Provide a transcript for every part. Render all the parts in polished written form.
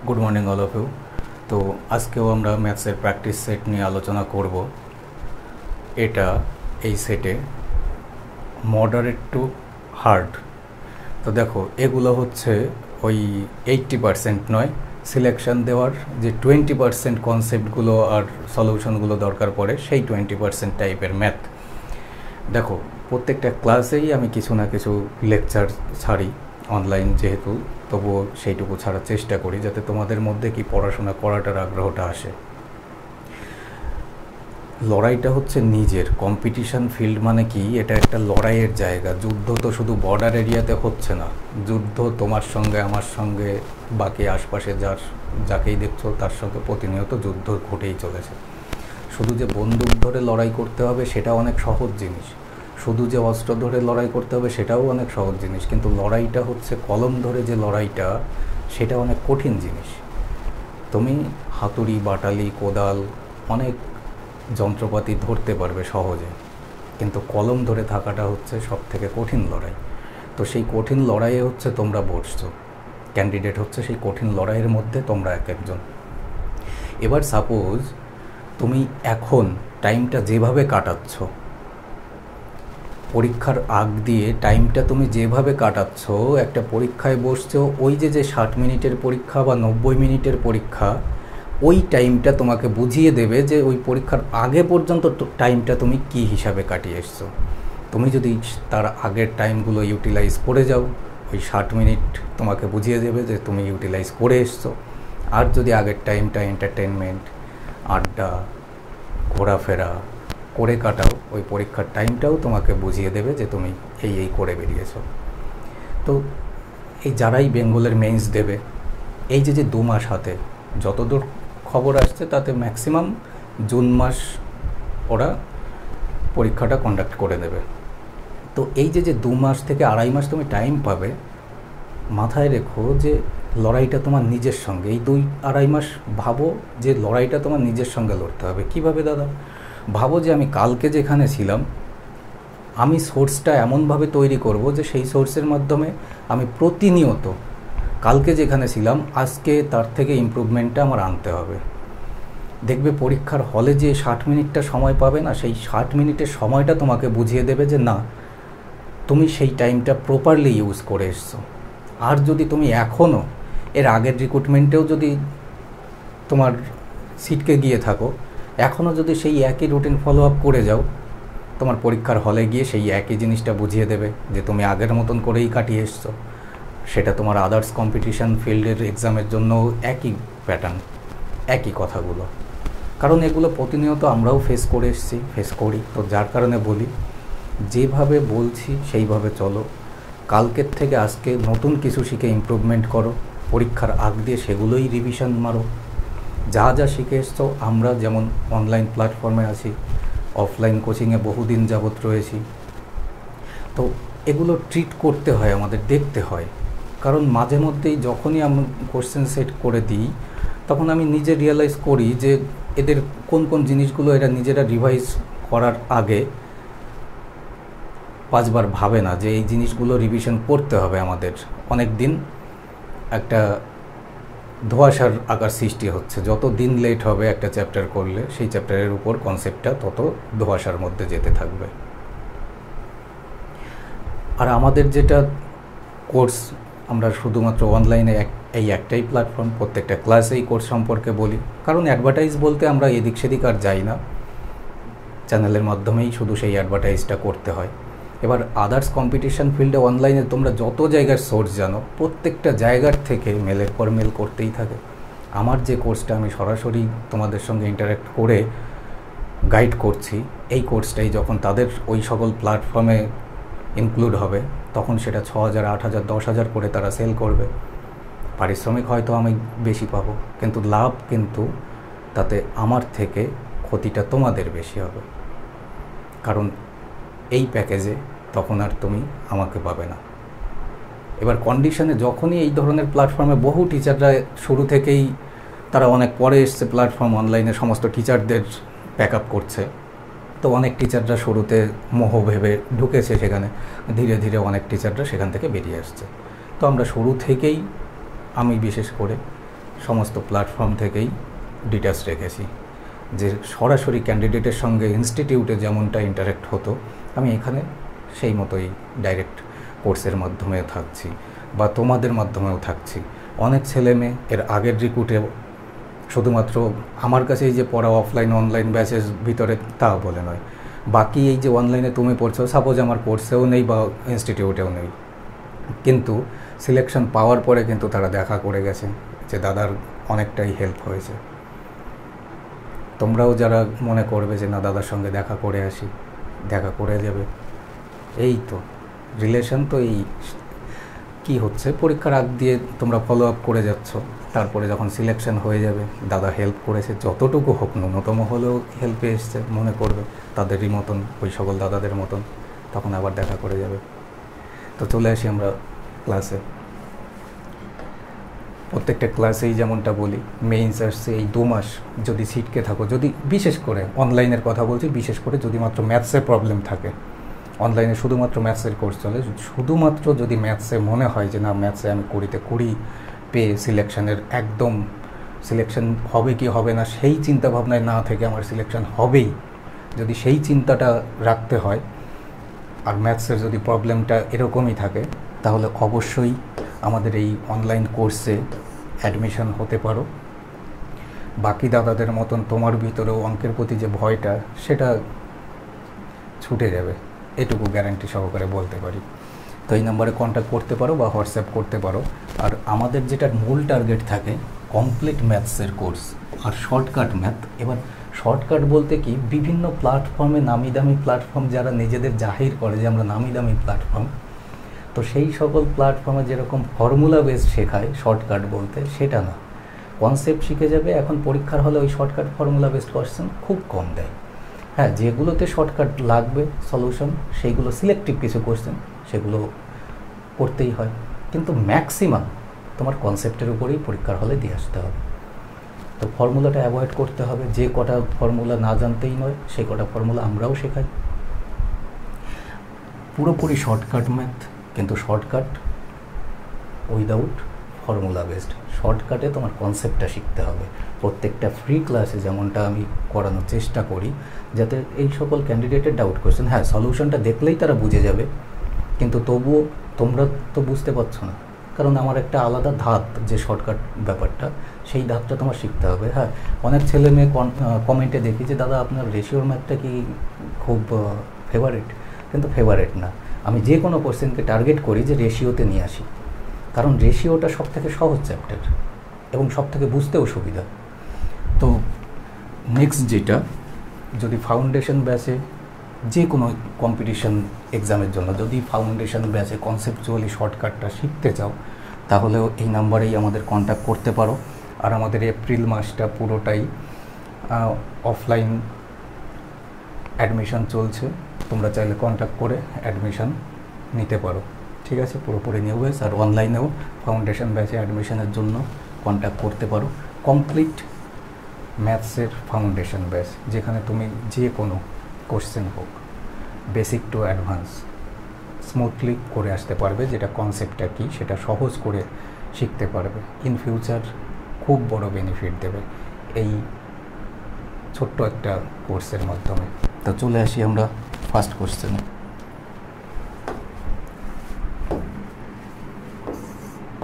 Good morning all of you. তো আজকেও আমরা ম্যাথসের প্র্যাকটিস সেট নিয়ে আলোচনা করব। এটা এই সেটে মডারেট টু হার্ড। তো দেখো, এগুলো হচ্ছে ওই 80% নয়, সিলেকশন দেওয়ার যে 20% কনসেপ্টগুলো আর সলিউশনগুলো দরকার পড়ে সেই 20% টাইপের ম্যাথ। দেখো, প্রত্যেকটা ক্লাসেই আমি কিছু না কিছু লেকচার ছাড়ি অনলাইন যেহেতু, তবুও সেইটুকু ছাড়ার চেষ্টা করি যাতে তোমাদের মধ্যে কি পড়াশোনা করাটার আগ্রহটা আসে। লড়াইটা হচ্ছে নিজের কম্পিটিশন ফিল্ড, মানে কি এটা একটা লড়াইয়ের জায়গা। যুদ্ধ তো শুধু বর্ডার এরিয়াতে হচ্ছে না, যুদ্ধ তোমার সঙ্গে আমার সঙ্গে বাকি আশপাশে যাকেই দেখছো তার সঙ্গে প্রতিনিয়ত যুদ্ধ ঘটেই চলেছে। শুধু যে বন্দুক ধরে লড়াই করতে হবে সেটা অনেক সহজ জিনিস, শুধু যে অস্ত্র ধরে লড়াই করতে হবে সেটাও অনেক সহজ জিনিস, কিন্তু লড়াইটা হচ্ছে কলম ধরে যে লড়াইটা, সেটা অনেক কঠিন জিনিস। তুমি হাতুড়ি, বাটালি, কোদাল, অনেক যন্ত্রপাতি ধরতে পারবে সহজে, কিন্তু কলম ধরে থাকাটা হচ্ছে সব থেকে কঠিন লড়াই। তো সেই কঠিন লড়াইয়ে হচ্ছে তোমরা বসছো, ক্যান্ডিডেট হচ্ছে সেই কঠিন লড়াইয়ের মধ্যে তোমরা এক একজন। এবার সাপোজ তুমি এখন টাইমটা যেভাবে কাটাচ্ছ, পরীক্ষার আগ দিয়ে টাইমটা তুমি যেভাবে কাটাচ্ছ, একটা পরীক্ষায় বসছো, ওই যে 60 মিনিটের পরীক্ষা বা 90 মিনিটের পরীক্ষা, ওই টাইমটা তোমাকে বুঝিয়ে দেবে যে ওই পরীক্ষার আগে পর্যন্ত টাইমটা তুমি কি হিসাবে কাটিয়ে এসছো। তুমি যদি তার আগের টাইমগুলো ইউটিলাইজ করে যাও, ওই 60 মিনিট তোমাকে বুঝিয়ে দেবে যে তুমি ইউটিলাইজ করে এসছো। আর যদি আগের টাইমটা এন্টারটেনমেন্ট, আড্ডা, ঘোরাফেরা করে কাটাও, ওই পরীক্ষার টাইমটাও তোমাকে বুঝিয়ে দেবে যে তুমি এই করে বেরিয়েছো। তো এই যারাই বেঙ্গলের মেইনস দেবে, এই যে 2 মাস হাতে, যতদূর খবর আসছে তাতে ম্যাক্সিমাম জুন মাস ওরা পরীক্ষাটা কন্ডাক্ট করে দেবে। তো এই যে 2 মাস থেকে 2.5 মাস তুমি টাইম পাবে, মাথায় রেখো যে লড়াইটা তোমার নিজের সঙ্গে। এই 2-2.5 মাস ভাবো যে লড়াইটা তোমার নিজের সঙ্গে লড়তে হবে। কিভাবে দাদা? ভাবো যে আমি কালকে যেখানে ছিলাম, আমি সোর্সটা এমনভাবে তৈরি করব যে সেই সোর্সের মাধ্যমে আমি প্রতিনিয়ত কালকে যেখানে ছিলাম আজকে তার থেকে ইমপ্রুভমেন্টটা আমার আনতে হবে। দেখবে পরীক্ষার হলে যে 60 মিনিটটা সময় পাবে না, সেই 60 মিনিটের সময়টা তোমাকে বুঝিয়ে দেবে যে না, তুমি সেই টাইমটা প্রপারলি ইউজ করে এসছো। আর যদি তুমি এখনও এর আগের রিক্রুটমেন্টেও যদি তোমার সিটকে গিয়ে থাকো, এখনও যদি সেই একই রুটিন ফলো আপ করে যাও, তোমার পরীক্ষার হলে গিয়ে সেই একই জিনিসটা বুঝিয়ে দেবে যে তুমি আগের মতন করেই কাটিয়ে এসছো। সেটা তোমার আদার্স কম্পিটিশান ফিল্ডের এক্সামের জন্য একই প্যাটার্ন, একই কথাগুলো। কারণ এগুলো প্রতিনিয়ত আমরাও ফেস করে এসেছি, ফেস করি। তো যার কারণে বলি, যেভাবে বলছি সেইভাবে চলো। কালকের থেকে আজকে নতুন কিছু শিখে ইমপ্রুভমেন্ট করো, পরীক্ষার আগ দিয়ে সেগুলোই রিভিশন মারো। যা যা শিখে এসছো, আমরা যেমন অনলাইন প্ল্যাটফর্মে আছি, অফলাইন কোচিংয়ে বহুদিন যাবৎ রয়েছি, তো এগুলো ট্রিট করতে হয়, আমাদের দেখতে হয়। কারণ মাঝে মধ্যেই যখনই আমি কোশ্চেন সেট করে দিই, তখন আমি নিজে রিয়েলাইজ করি যে এদের কোন কোন জিনিসগুলো এরা নিজেরা রিভাইজ করার আগে 5 বার ভাবে না যে এই জিনিসগুলো রিভিশন করতে হবে। আমাদের অনেক দিন একটা ধোঁয়াশার আকার সৃষ্টি হচ্ছে, যত দিন লেট হবে একটা চ্যাপ্টার করলে, সেই চ্যাপ্টারের উপর কনসেপ্টটা তত ধোঁয়াশার মধ্যে যেতে থাকবে। আর আমাদের যেটা কোর্স, আমরা শুধুমাত্র অনলাইনে এই একটাই প্ল্যাটফর্ম, প্রত্যেকটা ক্লাসে এই কোর্স সম্পর্কে বলি। কারণ অ্যাডভার্টাইজ বলতে আমরা এদিক সেদিক আর যাই না, চ্যানেলের মাধ্যমেই শুধু সেই অ্যাডভার্টাইজটা করতে হয়। এবার আদার্স কম্পিটিশান ফিল্ডে অনলাইনে তোমরা যত জায়গার সোর্স জানো, প্রত্যেকটা জায়গার থেকে মেলের পর মেল করতেই থাকে। আমার যে কোর্সটা আমি সরাসরি তোমাদের সঙ্গে ইন্টারাক্ট করে গাইড করছি, এই কোর্সটাই যখন তাদের ওই সকল প্ল্যাটফর্মে ইনক্লুড হবে, তখন সেটা 6,000, 8,000, 10,000 করে তারা সেল করবে। পারিশ্রমিক হয়তো আমি বেশি পাবো, কিন্তু লাভ কিন্তু তাতে আমার থেকে ক্ষতিটা তোমাদের বেশি হবে। কারণ এই প্যাকেজে তখন আর তুমি আমাকে পাবে না। এবার কন্ডিশনে যখনই এই ধরনের প্ল্যাটফর্মে বহু টিচাররা শুরু থেকেই, তারা অনেক পরে এসছে প্ল্যাটফর্ম, অনলাইনে সমস্ত টিচারদের ব্যাক আপ করছে, তো অনেক টিচাররা শুরুতে মোহ ভেবে ঢুকেছে সেখানে, ধীরে ধীরে অনেক টিচাররা সেখান থেকে বেরিয়ে আসছে। তো আমরা শুরু থেকেই, আমি বিশেষ করে সমস্ত প্ল্যাটফর্ম থেকেই ডিটেলস রেখেছি, যে সরাসরি ক্যান্ডিডেটের সঙ্গে ইনস্টিটিউটে যেমনটা ইন্টারেক্ট হতো আমি এখানে সেই মতোই ডাইরেক্ট কোর্সের মাধ্যমে থাকছি বা তোমাদের মাধ্যমেও থাকছি। অনেক ছেলে মেয়ে এর আগের রিক্রুটেও শুধুমাত্র আমার কাছে এই যে পড়া অফলাইন অনলাইন ব্যাচের ভিতরে তা বলে নয়, বাকি এই যে অনলাইনে তুমি পড়ছো, সাপোজ আমার কোর্সেও নেই বা ইনস্টিটিউটেও নেই, কিন্তু সিলেকশন পাওয়ার পরে কিন্তু তারা দেখা করে গেছে যে দাদার অনেকটাই হেল্প হয়েছে। তোমরাও যারা মনে করবে যে না দাদার সঙ্গে দেখা করে আসি, দেখা করে যাবে। এই তো রিলেশন, তো এই কি হচ্ছে, পরীক্ষার আগ দিয়ে তোমরা ফলো আপ করে যাচ্ছ, তারপরে যখন সিলেকশন হয়ে যাবে দাদা হেল্প করেছে, যতটুকু হোক ন্যূনতম হলেও হেল্পে এসছে মনে করবে তাদেরই মতন, ওই সকল দাদাদের মতন, তখন আবার দেখা করে যাবে। তো চলে আসি আমরা ক্লাসে। প্রত্যেকটা ক্লাসেই যেমনটা বলি, মেইনস আসছে এই 2 মাস যদি ছিটকে থাকো, যদি বিশেষ করে অনলাইনের কথা বলছি, বিশেষ করে যদি মাত্র ম্যাথসের প্রবলেম থাকে, অনলাইনে শুধুমাত্র ম্যাথসের কোর্স চলে, শুধুমাত্র যদি ম্যাথসে মনে হয় যে না ম্যাথসে আমি 20-20 পেয়ে সিলেকশনের একদম সিলেকশন হবে কি হবে না সেই চিন্তা ভাবনায় না থেকে আমার সিলেকশন হবেই, যদি সেই চিন্তাটা রাখতে হয়, আর ম্যাথসের যদি প্রবলেমটা এরকমই থাকে, তাহলে অবশ্যই আমাদের এই অনলাইন কোর্সে অ্যাডমিশন হতে পারো। বাকি দাদাদের মতন তোমার ভিতরেও অঙ্কের প্রতি যে ভয়টা সেটা ছুটে যাবে, এটুকু গ্যারান্টি সহকারে বলতে পারি। তো এই নাম্বারে কন্ট্যাক্ট করতে পারো বা হোয়াটসঅ্যাপ করতে পারো। আর আমাদের যেটা মূল টার্গেট থাকে কমপ্লিট ম্যাথসের কোর্স আর শর্টকাট ম্যাথ। এবার শর্টকাট বলতে কি, বিভিন্ন প্ল্যাটফর্মে নামি দামি প্ল্যাটফর্ম যারা নিজেদের জাহির করে যে আমরা নামি দামি প্ল্যাটফর্ম, তো সেই সকল প্ল্যাটফর্মে যেরকম ফর্মুলা বেস শেখায় শর্টকাট বলতে, সেটা না, কনসেপ্ট শিখে যাবে। এখন পরীক্ষার হলে ওই শর্টকাট ফর্মুলা বেসড কোয়েশ্চেন খুব কম দেয়। হ্যাঁ, যেগুলোতে শর্টকাট লাগবে সলিউশন, সেইগুলো সিলেক্টিভ কিছু কোয়েশ্চেন সেগুলো করতেই হয়, কিন্তু ম্যাক্সিমাম তোমার কনসেপ্টের উপরেই পরীক্ষার হলে দিয়ে আসতে হবে। তো ফর্মুলাটা অ্যাভয়েড করতে হবে, যে কটা ফর্মুলা না জানতেই নয় সেই কটা ফর্মুলা আমরাও শেখাই। পুরোপুরি শর্টকাট ম্যাথ, কিন্তু শর্টকাট উইদাউট ফর্মুলা বেসড। শর্টকাটে তোমার কনসেপ্টটা শিখতে হবে। প্রত্যেকটা ফ্রি ক্লাসে যেমনটা আমি করানোর চেষ্টা করি, যাতে এই সকল ক্যান্ডিডেটের ডাউট কোয়েশ্চেন, হ্যাঁ সলিউশনটা দেখলেই তারা বুঝে যাবে, কিন্তু তবুও তোমরা তো বুঝতে পারছো না, কারণ আমার একটা আলাদা ধাপ, যে শর্টকাট ব্যাপারটা, সেই ধাপটা তোমার শিখতে হবে। হ্যাঁ, অনেক ছেলে মেয়ে কমেন্টে দেখি যে দাদা আপনার রেশিওর ম্যাথটা কি খুব ফেভারিট, কিন্তু ফেভারিট না। আমি যে কোনো কোশ্চেনকে টার্গেট করি যে রেশিওতে নিয়ে আসি, কারণ রেশিওটা সবথেকে সহজ চ্যাপ্টার এবং সবথেকে বুঝতেও সুবিধা। তো নেক্সট যেটা, যদি ফাউন্ডেশন ব্যাচে যে কোনো কম্পিটিশন এক্সামের জন্য যদি ফাউন্ডেশন ব্যাচে কনসেপচুয়ালি শর্টকাটটা শিখতে চাও, তাহলেও এই নাম্বারেই আমাদের কন্ট্যাক্ট করতে পারো। আর আমাদের এপ্রিল মাসটা পুরোটাই অফলাইন অ্যাডমিশন চলছে, তোমরা চাইলে কন্ট্যাক্ট করে অ্যাডমিশন নিতে পারো। ঠিক আছে, পুরোপুরি নিউ ব্যাচ। আর অনলাইনেও ফাউন্ডেশন ব্যাচে অ্যাডমিশনের জন্য কন্ট্যাক্ট করতে পারো। কমপ্লিট ম্যাথসের ফাউন্ডেশন ব্যাচ, যেখানে তুমি যে কোনো কোশ্চেন হোক, বেসিক টু অ্যাডভান্স স্মুথলি করে আসতে পারবে, যেটা কনসেপ্টটা কী সেটা সহজ করে শিখতে পারবে। ইন ফিউচার খুব বড় বেনিফিট দেবে এই ছোট্ট একটা কোর্সের মাধ্যমে। তো চলে আসি আমরা ফার্স্ট কোশ্চেনে।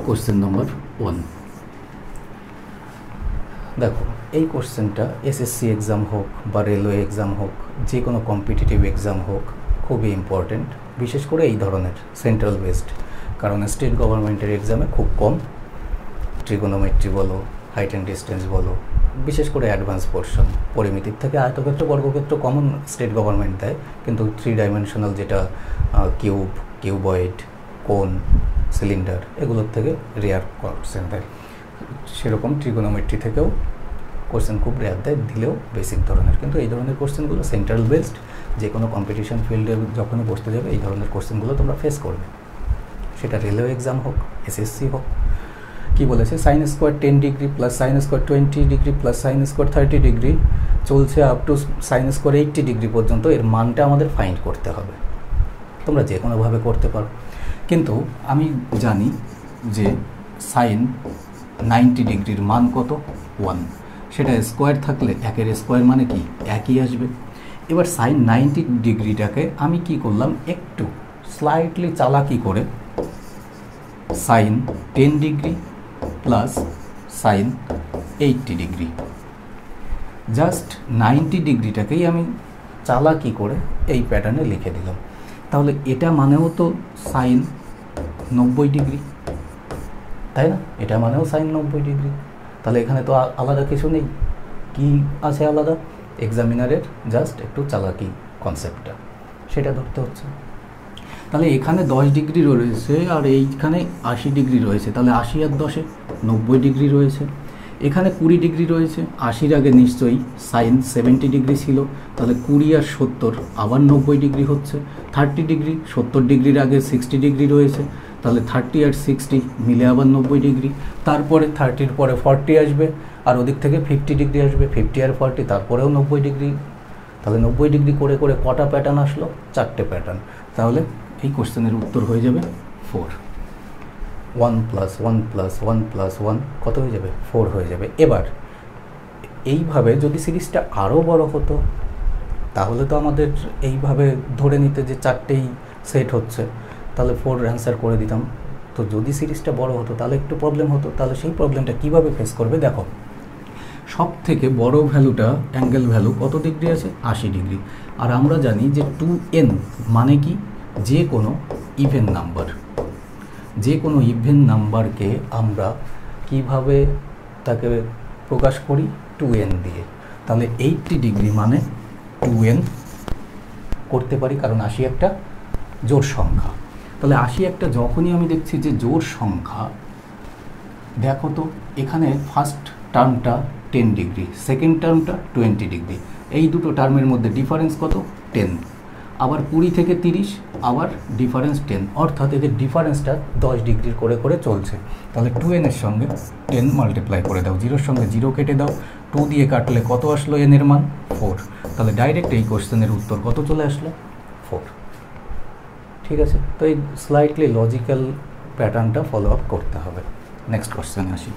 Question number 1। দেখো, এই কোশ্চেনটা এসএসসি এক্সাম হোক বা রেলওয়ে এক্সাম হোক, যে কোনো কম্পিটিটিভ এক্সাম হোক, খুবই ইম্পর্টেন্ট, বিশেষ করে এই ধরনের সেন্ট্রাল বেসড, কারণ স্টেট গভর্নমেন্টের এক্সামে খুব কম ট্রিগোনোমেট্রি বলো, হাইট অ্যান্ড ডিস্টেন্স বলো, বিশেষ করে অ্যাডভান্স পোর্শন, পরিমিতির থেকে আয়তক্ষেত্র বর্গক্ষেত্র কমন স্টেট গভর্নমেন্ট দেয়, কিন্তু 3 ডাইমেনশনাল যেটা কিউব, কিউবয়েড, কোন, সিলিন্ডার, এগুলোর থেকে রেয়ার কোশ্চেন দেয়। সেরকম ট্রিগোনোমেট্রি থেকেও কোশ্চেন খুব রেয়ার দেয়, দিলেও বেসিক ধরনের। কিন্তু এই ধরনের কোশ্চেনগুলো সেন্ট্রাল বেসড, যে কোনো কম্পিটিশন ফিল্ডে যখনই বসতে যাবে এই ধরনের কোশ্চেনগুলো তোমরা ফেস করবে, সেটা রেলওয়ে এক্সাম হোক, এসএসসি হোক। কি বলেছে, sine square 10 degree plus sine square 20 degree plus sine square 30 degree চলছে up to sine square 80 degree পর্যন্ত, এর মানটা আমাদের ফাইন্ড করতে হবে। তোমরা যে কোনোভাবে করতে পারো, কিন্তু আমি জানি যে সাইন 90 ডিগ্রির মান কত 1, সেটা স্কোয়ার থাকলে একের স্কোয়ার মানে কি একই আসবে। এবার সাইন 90 ডিগ্রিটাকে আমি কি করলাম, একটু স্লাইটলি চালাকি করে sine 10 degree plus sine 80 degree, just 90 ডিগ্রিটাকেই আমি চালাকি করে এই প্যাটার্নে লিখে দিলাম। তাহলে এটা মানেও তো সাইন 90 ডিগ্রি, তাই না? এটা মানেও সাইন 90 ডিগ্রি। তাহলে এখানে তো আলাদা কিছু নেই। কি আছে আলাদা? এক্সামিনারের জাস্ট একটু চালাকি কনসেপ্টটা, সেটা ধরতে হচ্ছে। তাহলে এখানে 10 ডিগ্রি রয়েছে আর এইখানে 80 ডিগ্রি রয়েছে, তাহলে 80 আর 10-এ 90 ডিগ্রি রয়েছে। এখানে 20 ডিগ্রি রয়েছে, 80-র আগে নিশ্চয়ই সাইন 70 ডিগ্রি ছিল, তাহলে 20 আর 70 আবার 90 ডিগ্রি হচ্ছে। 30 ডিগ্রি, 70 ডিগ্রির আগে 60 ডিগ্রি রয়েছে, তাহলে 30 আর 60 মিলে আবার 90 ডিগ্রি। তারপরে 30-র পরে 40 আসবে, আর ওদিক থেকে 50 ডিগ্রি আসবে, 50 আর 40 তারপরেও 90 ডিগ্রি। তাহলে 90 ডিগ্রি করে করে কটা প্যাটার্ন আসলো? 4টে প্যাটার্ন। তাহলে এই কোশ্চেনের উত্তর হয়ে যাবে 4। 1 + 1 + 1 + 1 কত হয়ে যাবে? 4 হয়ে যাবে। এবার এইভাবে যদি সিরিজটা আরও বড় হতো তাহলে তো আমাদের এইভাবে ধরে নিতে যে 4টেই সেট হচ্ছে, তাহলে 4 অ্যান্সার করে দিতাম। তো যদি সিরিজটা বড় হতো তাহলে একটু প্রবলেম হতো। তাহলে সেই প্রবলেমটা কীভাবে ফেস করবে? দেখো, সব থেকে বড় ভ্যালুটা অ্যাঙ্গেল ভ্যালু কত ডিগ্রি আছে? 80 ডিগ্রি। আর আমরা জানি যে 2n মানে কি? যে কোনো ইভেন নাম্বার, যে কোনো ইভেন নাম্বারকে আমরা কিভাবে তাকে প্রকাশ করি? 2n দিয়ে। তাহলে 80 ডিগ্রি মানে 2n করতে পারি, কারণ 80 একটা জোড় সংখ্যা। তাহলে 80 একটা যখনই আমি দেখছি যে জোড় সংখ্যা, দেখো তো এখানে ফার্স্ট টার্মটা 10 ডিগ্রি, সেকেন্ড টার্মটা 20 ডিগ্রি, এই দুটো টার্মের মধ্যে ডিফারেন্স কত? 10। আবার 20 থেকে 30 আবার ডিফারেন্স 10, অর্থাৎ এদের ডিফারেন্সটা 10 ডিগ্রির করে করে চলছে। তাহলে 2n-এর সঙ্গে 10 মাল্টিপ্লাই করে দাও, 0-র সঙ্গে 0 কেটে দাও, 2 দিয়ে কাটলে কত আসলো n-এর মান? 4। তাহলে ডাইরেক্ট এই কোশ্চেনের উত্তর কত চলে আসলো? 4। ঠিক আছে, তো এই স্লাইটলি লজিক্যাল প্যাটার্নটা ফলো আপ করতে হবে। নেক্সট কোশ্চেনে আসি।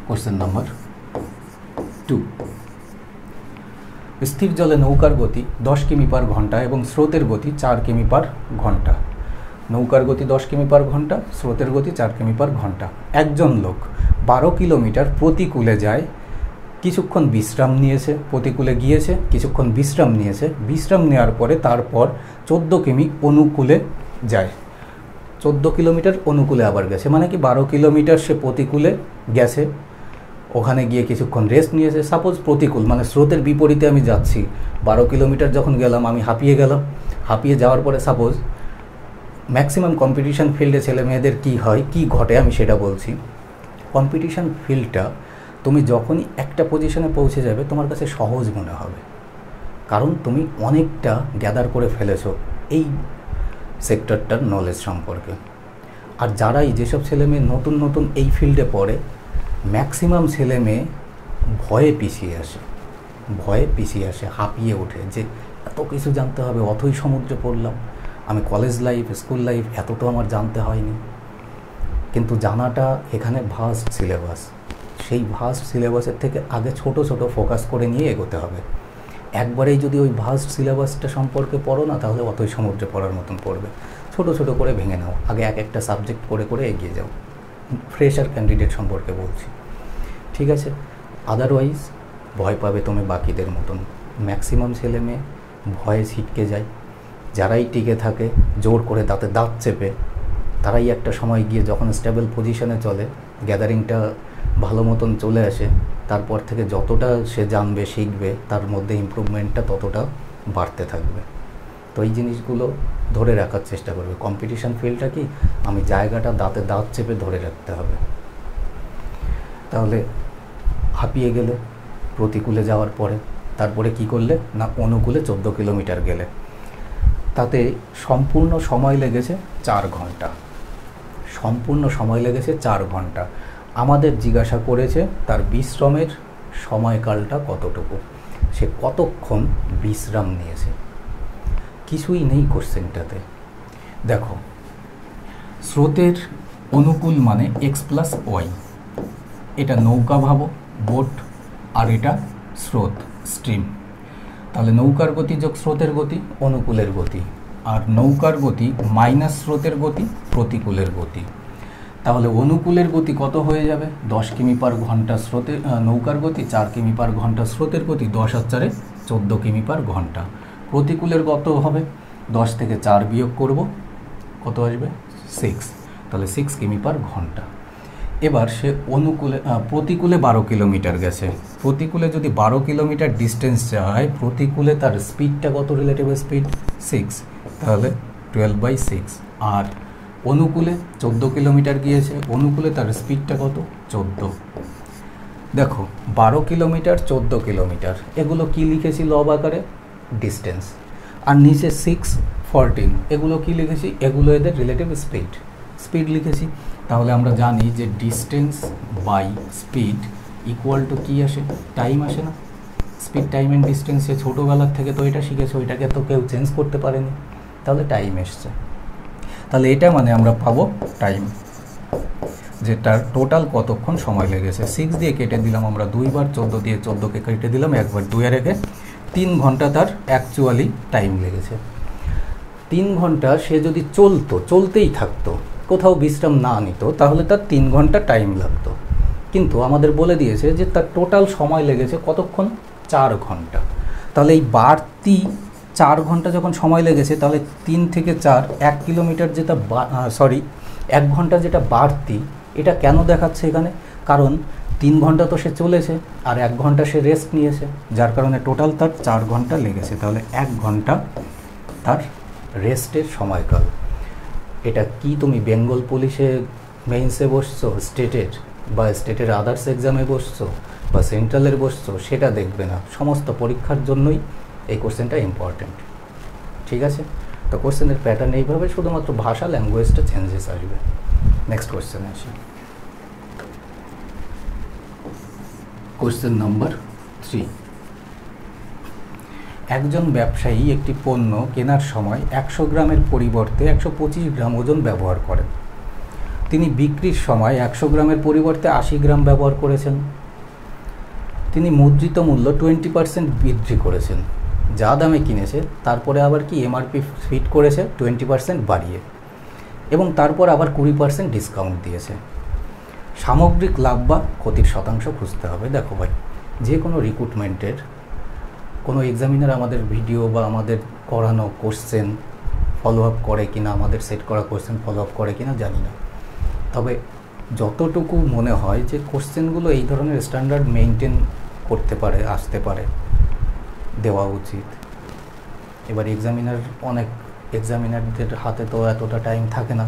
Question number 2। স্থির জলে নৌকার গতি 10 কিমি/ঘন্টা এবং স্রোতের গতি 4 কিমি/ঘন্টা। নৌকার গতি 10 কিমি/ঘন্টা, স্রোতের গতি 4 কিমি/ঘন্টা। একজন লোক 12 কিলোমিটার প্রতিকূলে যায়, কিছুক্ষণ বিশ্রাম নিয়েছে, প্রতিকূলে গিয়েছে, কিছুক্ষণ বিশ্রাম নিয়েছে, বিশ্রাম নেওয়ার পরে তারপর 14 কিমি অনুকূলে যায়। 14 কিলোমিটার অনুকূলে আবার গেছে, মানে কি 12 কিলোমিটার সে প্রতিকূলে গেছে, ওখানে গিয়ে কিছুক্ষণ রেস্ট নিয়েছে। সাপোজ প্রতিকূল মানে স্রোতের বিপরীতে আমি যাচ্ছি, 12 কিলোমিটার যখন গেলাম আমি হাঁপিয়ে গেলাম, হাঁপিয়ে যাওয়ার পরে সাপোজ ম্যাক্সিমাম কম্পিটিশান ফিল্ডে ছেলে মেয়েদের কী হয়, কী ঘটে আমি সেটা বলছি। কম্পিটিশান ফিল্ডটা তুমি যখনই একটা পজিশনে পৌঁছে যাবে তোমার কাছে সহজ মনে হবে, কারণ তুমি অনেকটা গ্যাদার করে ফেলেছো এই সেক্টরটার নলেজ সম্পর্কে। আর যারাই যেসব ছেলে মেয়ে নতুন নতুন এই ফিল্ডে পড়ে, ম্যাক্সিমাম ছেলে মেয়ে ভয়ে পিছিয়ে আসে, হাঁপিয়ে ওঠে যে এত কিছু জানতে হবে, অথই সমুদ্রে পড়লাম, আমি কলেজ লাইফ স্কুল লাইফ এত তো আমার জানতে হয়নি। কিন্তু জানাটা এখানে ভাস্ট সিলেবাস, সেই ভাস্ট সিলেবাসের থেকে আগে ছোট ছোট ফোকাস করে নিয়ে এগোতে হবে। একবারেই যদি ওই ভাস্ট সিলেবাসটা সম্পর্কে পড়ো না, তাহলে অতই সমুদ্রে পড়ার মতন পড়বে। ছোট ছোট করে ভেঙে নাও, আগে এক একটা সাবজেক্ট করে করে এগিয়ে যাও। ফ্রেশার ক্যান্ডিডেট সম্পর্কে বলছি, ঠিক আছে? আদারওয়াইজ ভয় পাবে তুমি বাকিদের মতন। ম্যাক্সিমাম ছেলে মেয়ে ভয়ে ছিটকে যায়, যারাই টিকে থাকে জোর করে দাঁতে দাঁত চেপে, তারাই একটা সময় গিয়ে যখন স্টেবল পজিশনে চলে, গ্যাদারিংটা ভালো মতন চলে আসে, তারপর থেকে যতটা সে জানবে শিখবে তার মধ্যে ইমপ্রুভমেন্টটা ততটা বাড়তে থাকবে। তো এই জিনিসগুলো ধরে রাখার চেষ্টা করবে। কম্পিটিশান ফিল্ডটা কি, আমি জায়গাটা দাঁতে দাঁত চেপে ধরে রাখতে হবে। তাহলে হাঁপিয়ে গেলে প্রতিকূলে যাওয়ার পরে, তারপরে কি করলে না অনুকূলে 14 কিলোমিটার গেলে, তাতে সম্পূর্ণ সময় লেগেছে 4 ঘন্টা। সম্পূর্ণ সময় লেগেছে 4 ঘন্টা। আমাদের জিজ্ঞাসা করেছে তার বিশ্রামের সময়কালটা কতটুকু, সে কতক্ষণ বিশ্রাম নিয়েছে। কিছুই নেই কোশ্চেনটাতে। দেখো, স্রোতের অনুকূল মানে এক্স প্লাস ওয়াই, এটা নৌকা ভাবো, বোট, আর এটা স্রোত, স্ট্রিম। তাহলে নৌকার গতি যোগ স্রোতের গতি অনুকূলের গতি, আর নৌকার গতি মাইনাস স্রোতের গতি প্রতিকূলের গতি। তাহলে অনুকূলের গতি কত হয়ে যাবে? 10 কিমি পার ঘন্টা স্রোতের নৌকার গতি, 4 কিমি পার ঘন্টা স্রোতের গতি, 10 আর 4 14 কিমি পার ঘন্টা। প্রতিকূলের কত হবে? 10 থেকে 4 বিয়োগ করব, কত আসবে? 6। তাহলে 6 কিমি পার ঘন্টা। এবার সে প্রতিকূলে 12 কিলোমিটার গেছে। প্রতিকূলে যদি 12 কিলোমিটার ডিস্টেন্স যায়, প্রতিকূলে তার স্পিডটা কত? রিলেটিভ স্পিড 6, তাহলে 12/6। আর অনুকূলে 14 কিলোমিটার গিয়েছে, অনুকূলে তার স্পিডটা কত? 14। দেখো 12 কিলোমিটার 14 কিলোমিটার এগুলো কি লিখেছি লব আকারে? ডিস্টেন্স। আর নিচে 6, 14 এগুলো কি লিখেছি? এগুলো এদের রিলেটিভ স্পিড লিখেছি। তাহলে আমরা জানি যে distance by speed equal to কী আসে? টাইম আসে না? স্পিড, টাইম অ্যান্ড ডিস্টেন্সে ছোটোবেলার থেকে তো এটা শিখেছে, ওইটাকে তো কেউ চেঞ্জ করতে পারেনি, তাহলে টাইম এসছে। তাহলে এটা মানে আমরা পাবো টাইম, যে তার টোটাল কতক্ষণ সময় লেগেছে। 6 দিয়ে কেটে দিলাম আমরা 2 বার, 14 দিয়ে 14কে কেটে দিলাম একবার, 2 আর 1 3 ঘন্টা তার অ্যাকচুয়ালি টাইম লেগেছে। 3 ঘন্টা সে যদি চলতেই থাকতো, কোথাও বিশ্রাম না নিত, তাহলে তার 3 ঘন্টা টাইম লাগতো। কিন্তু আমাদের বলে দিয়েছে যে তার টোটাল সময় লেগেছে কতক্ষণ? 4 ঘন্টা। তাহলে এই বাড়তি 4 ঘন্টা যখন সময় লেগেছে, তাহলে 3 থেকে 4 1 কিলোমিটার যেটা 1 ঘন্টা যেটা বাড়তি, এটা কেন দেখাচ্ছে এখানে? কারণ 3 ঘন্টা তো সে চলেছে আর 1 ঘন্টা সে রেস্ট নিয়েছে, যার কারণে টোটাল তার 4 ঘন্টা লেগেছে। তাহলে 1 ঘন্টা তার রেস্টের সময়কাল। এটা কি তুমি বেঙ্গল পুলিশে মেইনসে বসছো, স্টেটের আদার্স এক্সামে বসছো বা সেন্ট্রালের বসছো, সেটা দেখবে না। সমস্ত পরীক্ষার জন্যই এই কোশ্চেনটা ইম্পর্টেন্ট। ঠিক আছে? তো কোশ্চেনের প্যাটার্ন এইভাবে, শুধুমাত্র ভাষা, ল্যাঙ্গুয়েজটা চেঞ্জেস আসবে। নেক্সট কোশ্চেনে আসি। Question number 3। একজন ব্যবসায়ী একটি পণ্য কেনার সময় 100 গ্রামের পরিবর্তে 125 গ্রাম ওজন ব্যবহার করেন। তিনি বিক্রির সময় 100 গ্রামের পরিবর্তে 80 গ্রাম ব্যবহার করেছেন। তিনি মুদ্রিত মূল্য 20% বৃদ্ধি করেছেন। যা দামে কিনেছে তারপরে আবার কি এমআরপি ফিট করেছে 20% বাড়িয়ে, এবং তারপর আবার 20% ডিসকাউন্ট দিয়েছে। সামগ্রিক লাভ বা ক্ষতির শতাংশ খুঁজতে হবে। দেখো ভাই, যে কোনো রিক্রুটমেন্টের কোনো এক্সামিনার আমাদের ভিডিও বা আমাদের করানো কোশ্চেন ফলো আপ করে কিনা, আমাদের সেট করা কোশ্চেন ফলো আপ করে কিনা জানি না, তবে যতটুকু মনে হয় যে কোশ্চেনগুলো এই ধরনের স্ট্যান্ডার্ড মেনটেন করতে পারে, আসতে পারে, দেওয়া উচিত। এবার অনেক এক্সামিনারদের হাতে তো এতটা টাইম থাকে না,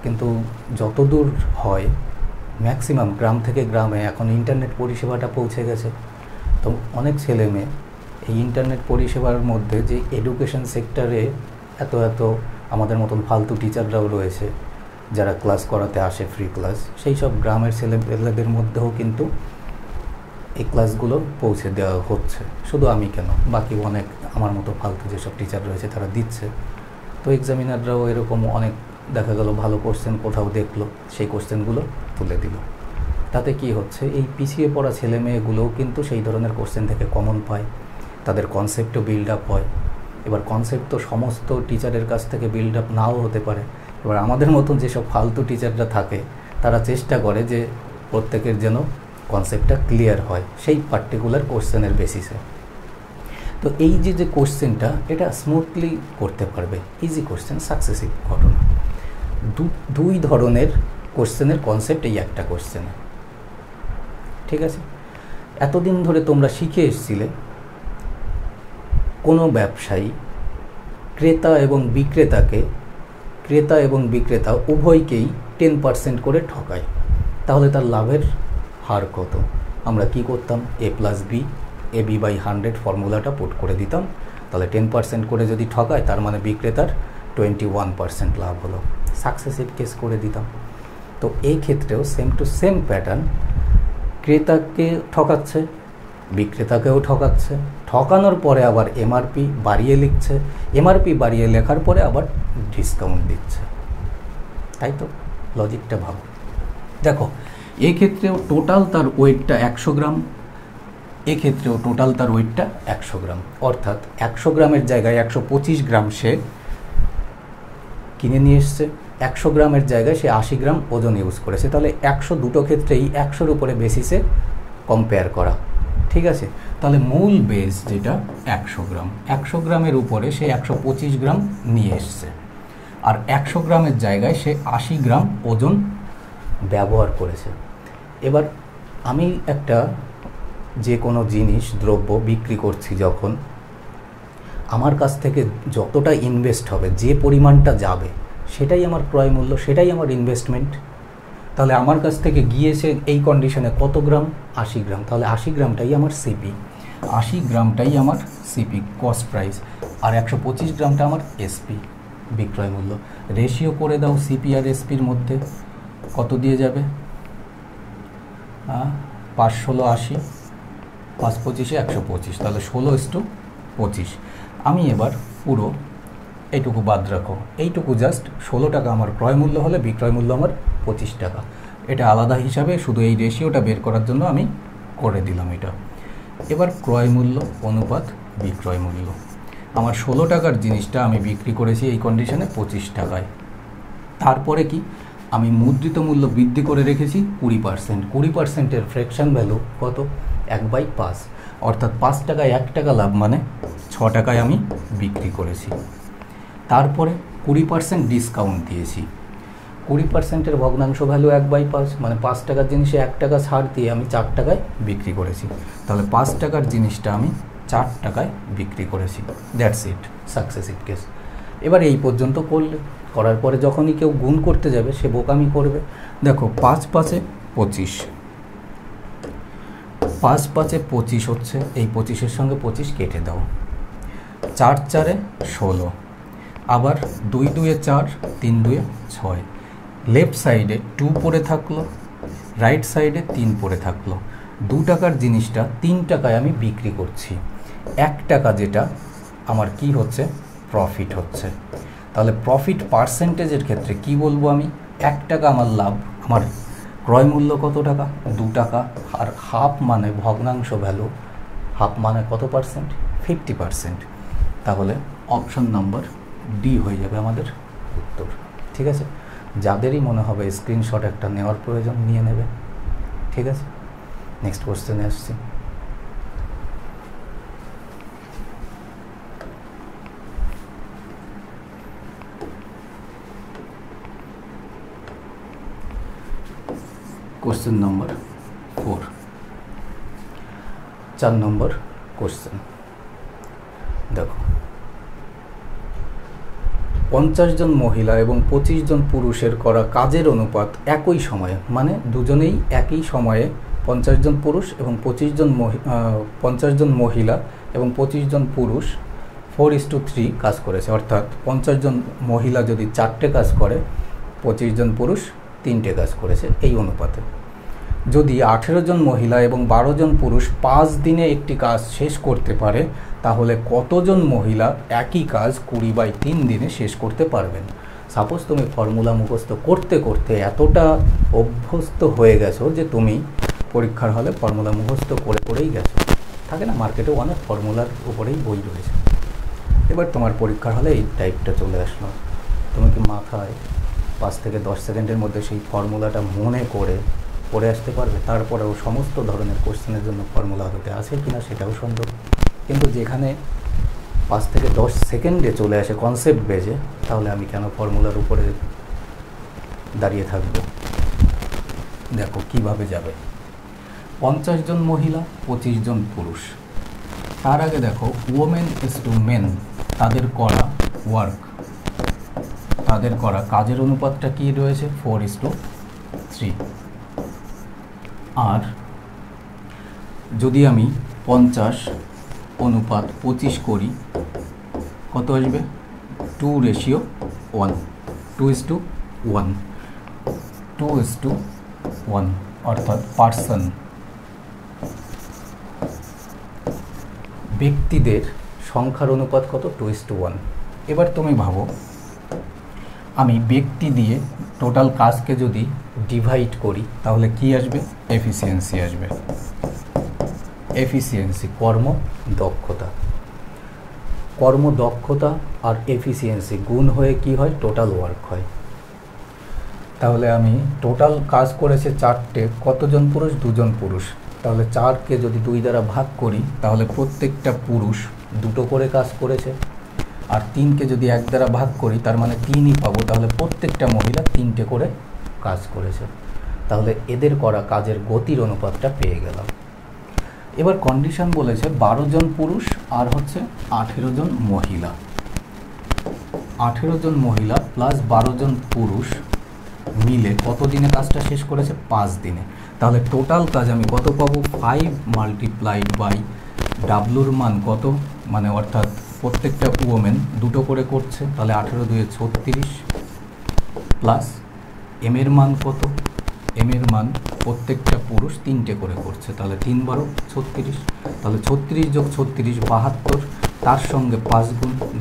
কিন্তু যতদূর হয় ম্যাক্সিমাম গ্রাম থেকে গ্রামে এখন ইন্টারনেট পরিষেবাটা পৌঁছে গেছে। তো অনেক ছেলে মেয়ে এই ইন্টারনেট পরিষেবার মধ্যে যে এডুকেশন সেক্টরে এত আমাদের মতন ফালতু টিচাররাও রয়েছে যারা ক্লাস করাতে আসে, ফ্রি ক্লাস, সেই সব গ্রামের ছেলেদের মধ্যেও কিন্তু এই ক্লাসগুলো পৌঁছে দেওয়া হচ্ছে। শুধু আমি কেন, বাকি অনেক আমার মতো ফালতু যেসব টিচার রয়েছে তারা দিচ্ছে। তো এক্সামিনাররাও এরকম অনেক দেখা গেল ভালো কোশ্চেন কোথাও দেখলো, সেই কোশ্চেনগুলো তুলে দিল। তাতে কি হচ্ছে, এই পিছিয়ে পড়া ছেলে মেয়েগুলোও কিন্তু সেই ধরনের কোশ্চেন থেকে কমন পায়, তাদের কনসেপ্টও বিল্ড আপ হয়। এবার কনসেপ্ট তো সমস্ত টিচারের কাছ থেকে বিল্ড আপ নাও হতে পারে। এবার আমাদের মতন যেসব ফালতু টিচাররা থাকে তারা চেষ্টা করে যে প্রত্যেকের যেন কনসেপ্টটা ক্লিয়ার হয় সেই পার্টিকুলার কোশ্চেনের বেসিসে। তো এই যে কোশ্চেনটা, এটা স্মুথলি করতে পারবে, ইজি কোশ্চেন, সাকসেসিভ ঘটনা। দুই ধরনের কোশ্চেনের কনসেপ্ট এই একটা কোশ্চেনে। ঠিক আছে? এতদিন ধরে তোমরা শিখে এসেছিলে কোনো ব্যবসায়ী ক্রেতা এবং বিক্রেতা উভয়কেই 10% করে ঠকায়, তাহলে তার লাভের হার কত? আমরা কি করতাম? A+B, AB/100 ফর্মুলাটা পুট করে দিতাম। তাহলে 10% করে যদি ঠকায়, তার মানে বিক্রেতার 21% লাভ হলো। সাকসেসিভ কেস করে দিতাম। তো এই ক্ষেত্রেও সেম টু সেম প্যাটার্ন, ক্রেতাকে ঠকাচ্ছে, বিক্রেতাকেও ঠকাচ্ছে, ঠকানোর পরে আবার এমআরপি বাড়িয়ে লিখছে, এমআরপি বাড়িয়ে লেখার পরে আবার ডিসকাউন্ট দিচ্ছে। তাই তো লজিকটা ভাবো। দেখো এক্ষেত্রেও টোটাল তার ওয়েটটা 100 গ্রাম, এক্ষেত্রেও টোটাল তার ওয়েটটা 100 গ্রাম, অর্থাৎ 100 গ্রামের জায়গায় 125 গ্রাম সে কিনে নিয়ে এসছে, 100 গ্রামের জায়গায় সে 80 গ্রাম ওজন ইউজ করেছে। তাহলে 100 দুটো ক্ষেত্রেই 100-র উপরে বেসিসে কম্পেয়ার করা, ঠিক আছে। তাহলে মূল বেস যেটা 100 গ্রাম, 100 গ্রামের উপরে সে 125 গ্রাম নিয়ে এসছে, আর 100 গ্রামের জায়গায় সে 80 গ্রাম ওজন ব্যবহার করেছে। এবার আমি একটা যে কোনো জিনিস দ্রব্য বিক্রি করছি, যখন আমার কাছ থেকে যতটা ইনভেস্ট হবে, যে পরিমাণটা যাবে, সেটাই আমার ক্রয় মূল্য, সেটাই আমার ইনভেস্টমেন্ট। তাহলে আমার কাছ থেকে গিয়েছে এই কন্ডিশনে কত গ্রাম? 80 গ্রাম। তাহলে 80 গ্রামটাই আমার সিপি, 80 গ্রামটাই আমার সিপি কস্ট প্রাইস, আর 125 গ্রামটা আমার এসপি বিক্রয় মূল্য। রেশিও করে দাও সিপি আর এসপির মধ্যে, কত দিয়ে যাবে? 5 16 80, 5 25 125, তাহলে 16:25। আমি এবার পুরো এইটুকু বাদ রাখো, এইটুকু জাস্ট 16 টাকা আমার ক্রয় মূল্য হলে বিক্রয় মূল্য আমার 25 টাকা। এটা আলাদা হিসাবে শুধু এই রেশিওটা বের করার জন্য আমি করে দিলাম এটা। এবার ক্রয় মূল্য অনুপাত বিক্রয় মূল্য, আমার 16 টাকার জিনিসটা আমি বিক্রি করেছি এই কন্ডিশনে 25 টাকায়। তারপরে কি, আমি মুদ্রিত মূল্য বৃদ্ধি করে রেখেছি 20%। 20%-এর ফ্র্যাকশন ভ্যালু কত? 1/5, অর্থাৎ 5 টাকায় 1 টাকা লাভ, মানে 6 টাকায় আমি বিক্রি করেছি। তারপরে 20% ডিসকাউন্ট দিয়েছি, 20%-এর ভগ্নাংশ ভ্যালু 1/5, মানে 5 টাকার জিনিসে 1 টাকা ছাড় দিয়ে আমি 4 টাকায় বিক্রি করেছি। তাহলে 5 টাকার জিনিসটা আমি 4 টাকায় বিক্রি করেছি। That's it, successive case. এবার এই পর্যন্ত করার পরে যখনই কেউ গুণ করতে যাবে সে বোকামি করবে। দেখো 5 5 25, 5 5 25 হচ্ছে, এই 25-এর সঙ্গে 25 কেটে দাও, 4 4 16, আবার 2 2 4, 3 2 6, লেফট সাইডে 2 পড়ে থাকলো, রাইট সাইডে 3 পড়ে থাকলো। 2 টাকার জিনিসটা 3 টাকায় আমি বিক্রি করছি, 1 টাকা যেটা আমার কি হচ্ছে? প্রফিট হচ্ছে। তাহলে প্রফিট পার্সেন্টেজের ক্ষেত্রে কি বলবো আমি? 1 টাকা আমার লাভ, আমার ক্রয় মূল্য কত টাকা? 2 টাকা, আর হাফ মানে ভগ্নাংশ ভ্যালু, হাফ মানে কত পার্সেন্ট? 50%। তাহলে অপশন নাম্বার ডি হয়ে যাবে আমাদের উত্তর, ঠিক আছে। যাদেরই মনে হবে স্ক্রিনশট একটা নেওয়ার প্রয়োজন নিয়ে নেবে, ঠিক আছে। নেক্সট কোশ্চেনে আসছি। কোশ্চেন নম্বর 4, 4 নম্বর কোশ্চেন। দেখো 50 জন মহিলা এবং 25 জন পুরুষের করা কাজের অনুপাত একই সময়ে, মানে দুজনেই একই সময়ে 50 জন পুরুষ এবং 50 জন মহিলা এবং 25 জন পুরুষ 4:3 কাজ করেছে। অর্থাৎ 50 জন মহিলা যদি 4টে কাজ করে, 25 জন পুরুষ 3টে কাজ করেছে এই অনুপাতে। যদি 18 জন মহিলা এবং 12 জন পুরুষ 5 দিনে একটি কাজ শেষ করতে পারে, তাহলে কতজন মহিলা একই কাজ 20/3 দিনে শেষ করতে পারবেন? সাপোজ তুমি ফর্মুলা মুখস্থ করতে করতে এতটা অভ্যস্ত হয়ে গেছো যে তুমি পরীক্ষার হলে ফর্মুলা মুখস্থ করে করেই গেছো। থাকে না, মার্কেটে অনেক ফর্মুলার উপরেই বই রয়েছে। এবার তোমার পরীক্ষার হলে এই টাইপটা চলে আসলো, তুমি কি মাথায় 5 থেকে 10 সেকেন্ডের মধ্যে সেই ফর্মুলাটা মনে করে পড়ে আসতে পারবে? তারপরেও সমস্ত ধরনের কোশ্চেনের জন্য ফর্মুলা হতে আছে কিনা সেটাও সন্দেহ। কিন্তু যেখানে 5 থেকে 10 সেকেন্ডে চলে আসে কনসেপ্ট বেজে, তাহলে আমি কেন ফর্মুলার উপরে দাঁড়িয়ে থাকব? দেখো কিভাবে যাবে। 50 জন মহিলা, 25 জন পুরুষ। তার আগে দেখো ওমেন ইজ টু মেন, তাদের করা ওয়ার্ক, তাদের করা কাজের অনুপাতটা কি রয়েছে? 4:3। আর যদি আমি 50:25 করি, কত আসবে? 2:1, 2:1, 2:1, অর্থাৎ পার্সন, ব্যক্তিদের সংখ্যার অনুপাত কত? 2:1। এবার তুমি ভাবো আমি ব্যক্তি দিয়ে টোটাল কাজকে যদি ডিভাইড করি তাহলে কি আসবে? এফিসিয়েন্সি আসবে। এফিসিয়েন্সি কর্মদক্ষতা, কর্মদক্ষতা আর এফিসিয়েন্সি গুণ হয়ে কি হয়? টোটাল ওয়ার্ক হয়। তাহলে আমি টোটাল কাজ করেছে 4টে, কতজন পুরুষ? 2জন পুরুষ। তাহলে 4কে যদি 2 দ্বারা ভাগ করি তাহলে প্রত্যেকটা পুরুষ 2টো করে কাজ করেছে, আর 3কে যদি 1 দ্বারা ভাগ করি তার মানে 3ই পাবো, তাহলে প্রত্যেকটা মহিলা 3টে করে কাজ করেছে। তাহলে এদের করা কাজের গতির অনুপাতটা পেয়ে গেলাম। এবার কন্ডিশন বলেছে 12 জন পুরুষ আর হচ্ছে 18 জন মহিলা, 18 জন মহিলা প্লাস 12 জন পুরুষ মিলে কত দিনে কাজটা শেষ করেছে? 5 দিনে। তাহলে টোটাল কাজ আমি কত পাবো? 5 মাল্টিপ্লাইড বাই ডাব্লুর মান কত, মানে অর্থাৎ প্রত্যেকটা ওমেন 2টো করে করছে, তাহলে 18 2 36 প্লাস এম এর মান কত? এম এর মান প্রত্যেকটা পুরুষ 3টে করে করছে, তাহলে 3 12 36, তাহলে 36 যোগ 36 72, তার সঙ্গে 5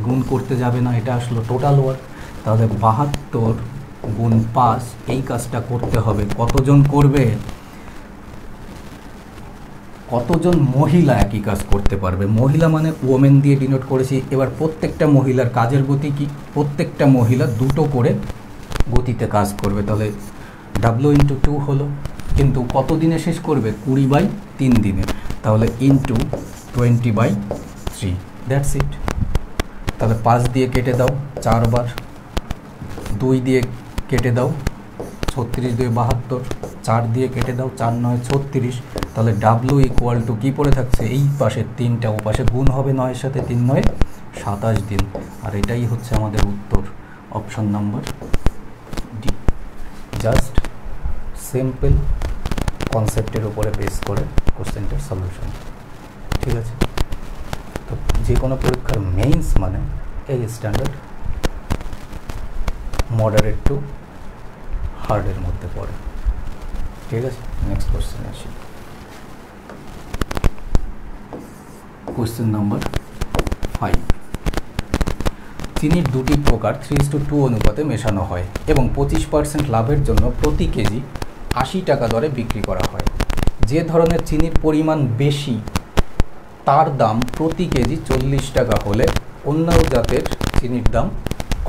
গুণ করতে যাবে না, এটা আসলো টোটাল ওয়ার্ক। তাহলে 72 গুণ 5 এই কাজটা করতে হবে। কতজন করবে? কতজন মহিলা একই কাজ করতে পারবে? মহিলা মানে ওমেন দিয়ে ডিনোট করেছি। এবার প্রত্যেকটা মহিলার কাজের গতি কি? প্রত্যেকটা মহিলা 2টো করে গতিতে কাজ করবে, তাহলে ডাব্লু ইন্টু 2 হলো, কিন্তু কত দিনে শেষ করবে? 20/3 দিনে, তাহলে ইন্টু 20/3, দ্যাটস ইট। তাহলে 5 দিয়ে কেটে দাও 4 বার, 2 দিয়ে কেটে দাও 36 2 72, 4 দিয়ে কেটে দাও 4 9 36, তাহলে ডাব্লু ইকুয়াল টু কী পড়ে থাকছে? এই পাশে 3টা, ও পাশে গুণ হবে 9-এর সাথে, 3 9 27 দিন। আর এটাই হচ্ছে আমাদের উত্তর, option number D. Just simple কনসেপ্টের উপরে বেস করে কোশ্চেনটার সলিউশন। ঠিক আছে, তো যে কোনো পরীক্ষার মেইনস মানে এই স্ট্যান্ডার্ড মডারেট টু হার্ডের মধ্যে পড়ে। ঠিক আছে, নেক্সট কোশ্চেন আসি। Question number 5। চিনির 2টি প্রকার 3:2 অনুপাতে মেশানো হয় এবং 25% লাভের জন্য প্রতি কেজি 80 টাকা দরে বিক্রি করা হয়। যে ধরনের চিনির পরিমাণ বেশি তার দাম প্রতি কেজি 40 টাকা হলে অন্য জাতের চিনির দাম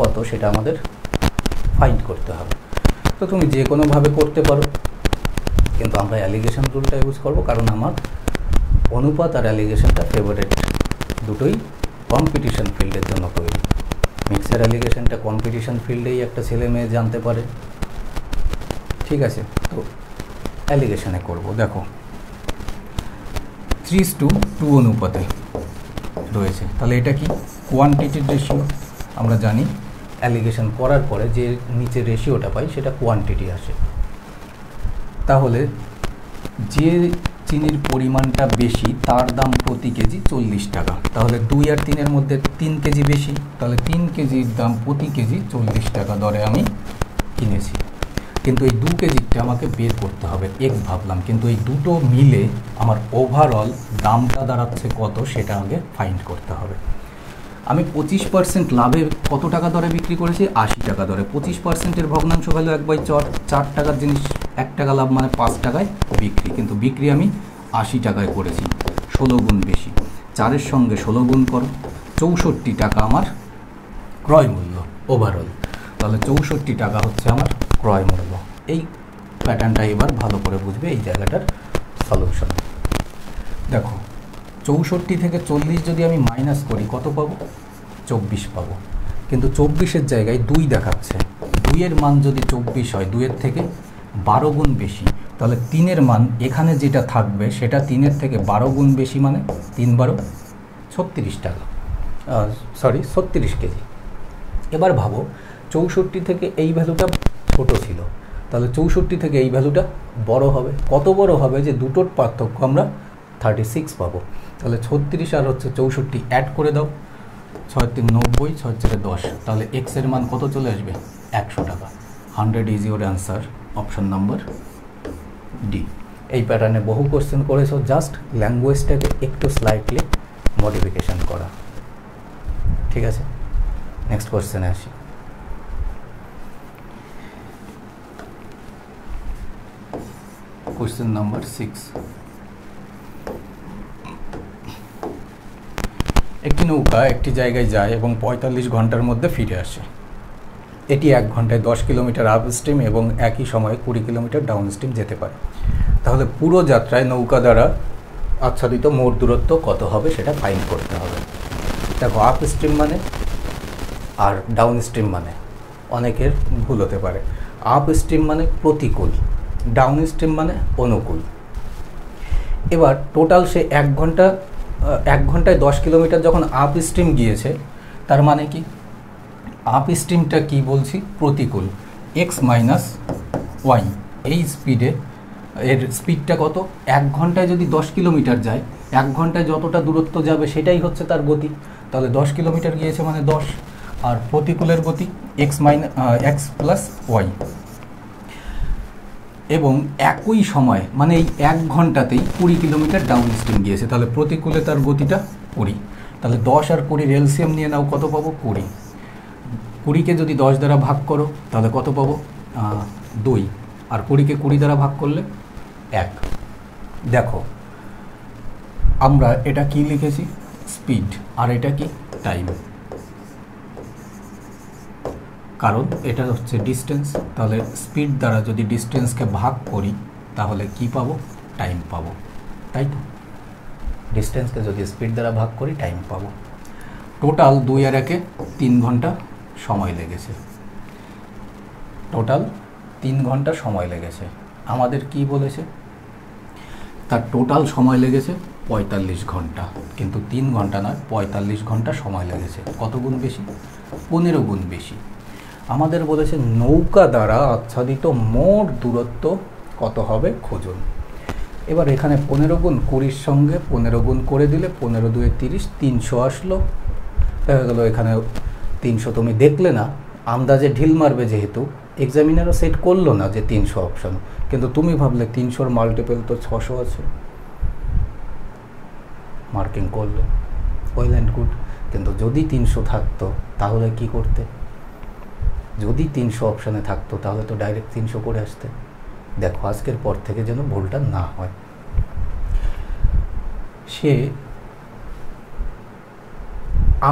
কত সেটা আমাদের ফাইন্ড করতে হবে। তো তুমি যে কোনোভাবে করতে পারো, কিন্তু আমরা অ্যালিগেশন রুলটা ইউজ করব, কারণ আমার অনুপাত আর অ্যালিগেশনটা ফেভারিট, দুটোই কম্পিটিশন ফিল্ডের জন্য তৈরি। মিক্সার অ্যালিগেশনটা কম্পিটিশন ফিল্ডেই একটা ছেলে মেয়ে জানতে পারে। ঠিক আছে, তো অ্যালিগেশনে করব। দেখো 3:2 অনুপাতে রয়েছে, তাহলে এটা কি? কোয়ান্টিটির রেশিও। আমরা জানি অ্যালিগেশন করার পরে যে নিচে রেশিওটা পাই সেটা কোয়ান্টিটি আসে। তাহলে যে চিনির পরিমাণটা বেশি তার দাম প্রতি কেজি 40 টাকা, তাহলে 2 আর 3-এর মধ্যে 3 কেজি বেশি, তাহলে 3 কেজির দাম প্রতি কেজি 40 টাকা দরে আমি কিনেছি। কিন্তু এই 2 কেজিটা আমাকে বের করতে হবে, এক্স ভাবলাম, কিন্তু এই দুটো মিলে আমার ওভারঅল দামটা দাঁড়াচ্ছে কত সেটা আগে ফাইন্ড করতে হবে। আমি 25% লাভে কত টাকা দরে বিক্রি করেছি? 80 টাকা দরে। 25%-এর ভগ্নাংশ ভ্যালু 1/4 টাকার জিনিস 1 টাকা লাভ মানে 5 টাকায় বিক্রি, কিন্তু বিক্রি আমি 80 টাকায় করেছি, 16 গুণ বেশি। 4-এর সঙ্গে 16 গুণ করো, 64 টাকা আমার ক্রয় মূল্য ওভারঅল। তাহলে 64 টাকা হচ্ছে আমার ক্রয় মূল্য। এই প্যাটার্নটা এবার ভালো করে বুঝবে এই জায়গাটার সলিউশন। দেখো 64 থেকে 40 যদি আমি মাইনাস করি কত পাবো? 24 পাবো, কিন্তু 24-এর জায়গায় 2 দেখাচ্ছে। 2-এর মান যদি 24 হয়, 2-এর থেকে 12 গুণ বেশি, তাহলে 3-এর মান এখানে যেটা থাকবে সেটা 3-এর থেকে 12 গুণ বেশি, মানে 3 12 36 টাকা, 36 কেজি। এবার ভাবো 64 থেকে এই ভ্যালুটা ছোট ছিল, তাহলে 64 থেকে এই ভ্যালুটা বড় হবে। কত বড় হবে? যে দুটোর পার্থক্য আমরা 36 পাবো। তাহলে 36 আর হচ্ছে 64 অ্যাড করে দাও, 6 3 90, 6 4 10, তাহলে এক্সের মান কত চলে আসবে? 100 টাকা। 100 is your answer, option number D. এই প্যাটার্নে বহু কোশ্চেন করেছো, জাস্ট ল্যাঙ্গুয়েজটাকে একটু স্লাইটলি মডিফিকেশান করা। ঠিক আছে, নেক্সট কোশ্চেনে আসি। Question number 6। একটি নৌকা একটি জায়গায় যায় এবং 45 ঘন্টার মধ্যে ফিরে আসে। এটি 1 ঘন্টায় 10 কিলোমিটার আপ স্ট্রিম এবং একই সময়ে 20 কিলোমিটার ডাউন স্ট্রিম যেতে পারে। তাহলে পুরো যাত্রায় নৌকা দ্বারা আচ্ছাদিত মোট দূরত্ব কত হবে সেটা ফাইন্ড করতে হবে। দেখো, আপ স্ট্রিম মানে আর ডাউন স্ট্রিম মানে অনেকের ভুল হতে পারে। আপ স্ট্রিম মানে প্রতিকূল, ডাউন স্ট্রিম মানে অনুকূল। এবার টোটাল সে 1 ঘন্টায় 10 কিলোমিটার যখন আপ স্ট্রিম গিয়েছে, তার মানে কি আপ স্ট্রিমটা কি বলছি? প্রতিকূল, x মাইনাস ওয়াই। এই স্পিডে এর স্পিডটা কত? 1 ঘন্টায় যদি 10 কিলোমিটার যায়, 1 ঘন্টায় যতটা দূরত্ব যাবে সেটাই হচ্ছে তার গতি। তাহলে 10 কিলোমিটার গিয়েছে মানে 10, আর প্রতিকূলের গতি x প্লাস ওয়াই। এবং একই সময় মানে এই 1 ঘন্টাতেই 20 কিলোমিটার ডাউন স্ট্রিম গিয়েছে, তাহলে প্রতিকূলে তার গতিটা 20। তাহলে 10 আর 20 এলসিএম নিয়ে নাও, কত পাবো? 20। 20কে যদি 10 দ্বারা ভাগ করো তাহলে কত পাবো? 2। আর 20কে 20 দ্বারা ভাগ করলে 1। দেখো, আমরা এটা কি লিখেছি? স্পিড। আর এটা কি? টাইম। কারণ এটা হচ্ছে ডিস্টেন্স। তাহলে স্পিড দ্বারা যদি ডিস্টেন্সকে ভাগ করি তাহলে কি পাবো? টাইম পাবো, তাই তো? ডিস্টেন্সকে যদি স্পিড দ্বারা ভাগ করি টাইম পাবো। টোটাল 2 আর 1-এ 3 ঘন্টা সময় লেগেছে। টোটাল 3 ঘন্টা সময় লেগেছে। আমাদের কি বলেছে? তার টোটাল সময় লেগেছে 45 ঘন্টা, কিন্তু 3 ঘন্টা নয়, 45 ঘন্টা সময় লেগেছে। কত গুণ বেশি? 15 গুণ বেশি। আমাদের বলেছে নৌকা দ্বারা আচ্ছাদিত মোট দূরত্ব কত হবে খুঁজুন। এবার এখানে 15 গুণ 20-র সঙ্গে 15 গুণ করে দিলে 15 2 30, 300 আসলো। দেখা গেলো এখানে 300 তুমি দেখলে না, আন্দাজে ঢিল মারবে, যেহেতু এক্সামিনারও সেট করলো না যে 300 অপশন, কিন্তু তুমি ভাবলে 300-র মাল্টিপল তো 600 আছে, মার্কিং করলে, ওয়েল অ্যান্ড গুড। কিন্তু যদি 300 থাকতো তাহলে কি করতে? যদি 300 অপশানে থাকতো তাহলে তো ডাইরেক্ট 300 করে আসতে। দেখো, আজকের পর থেকে যেন ভুলটা না হয়। সে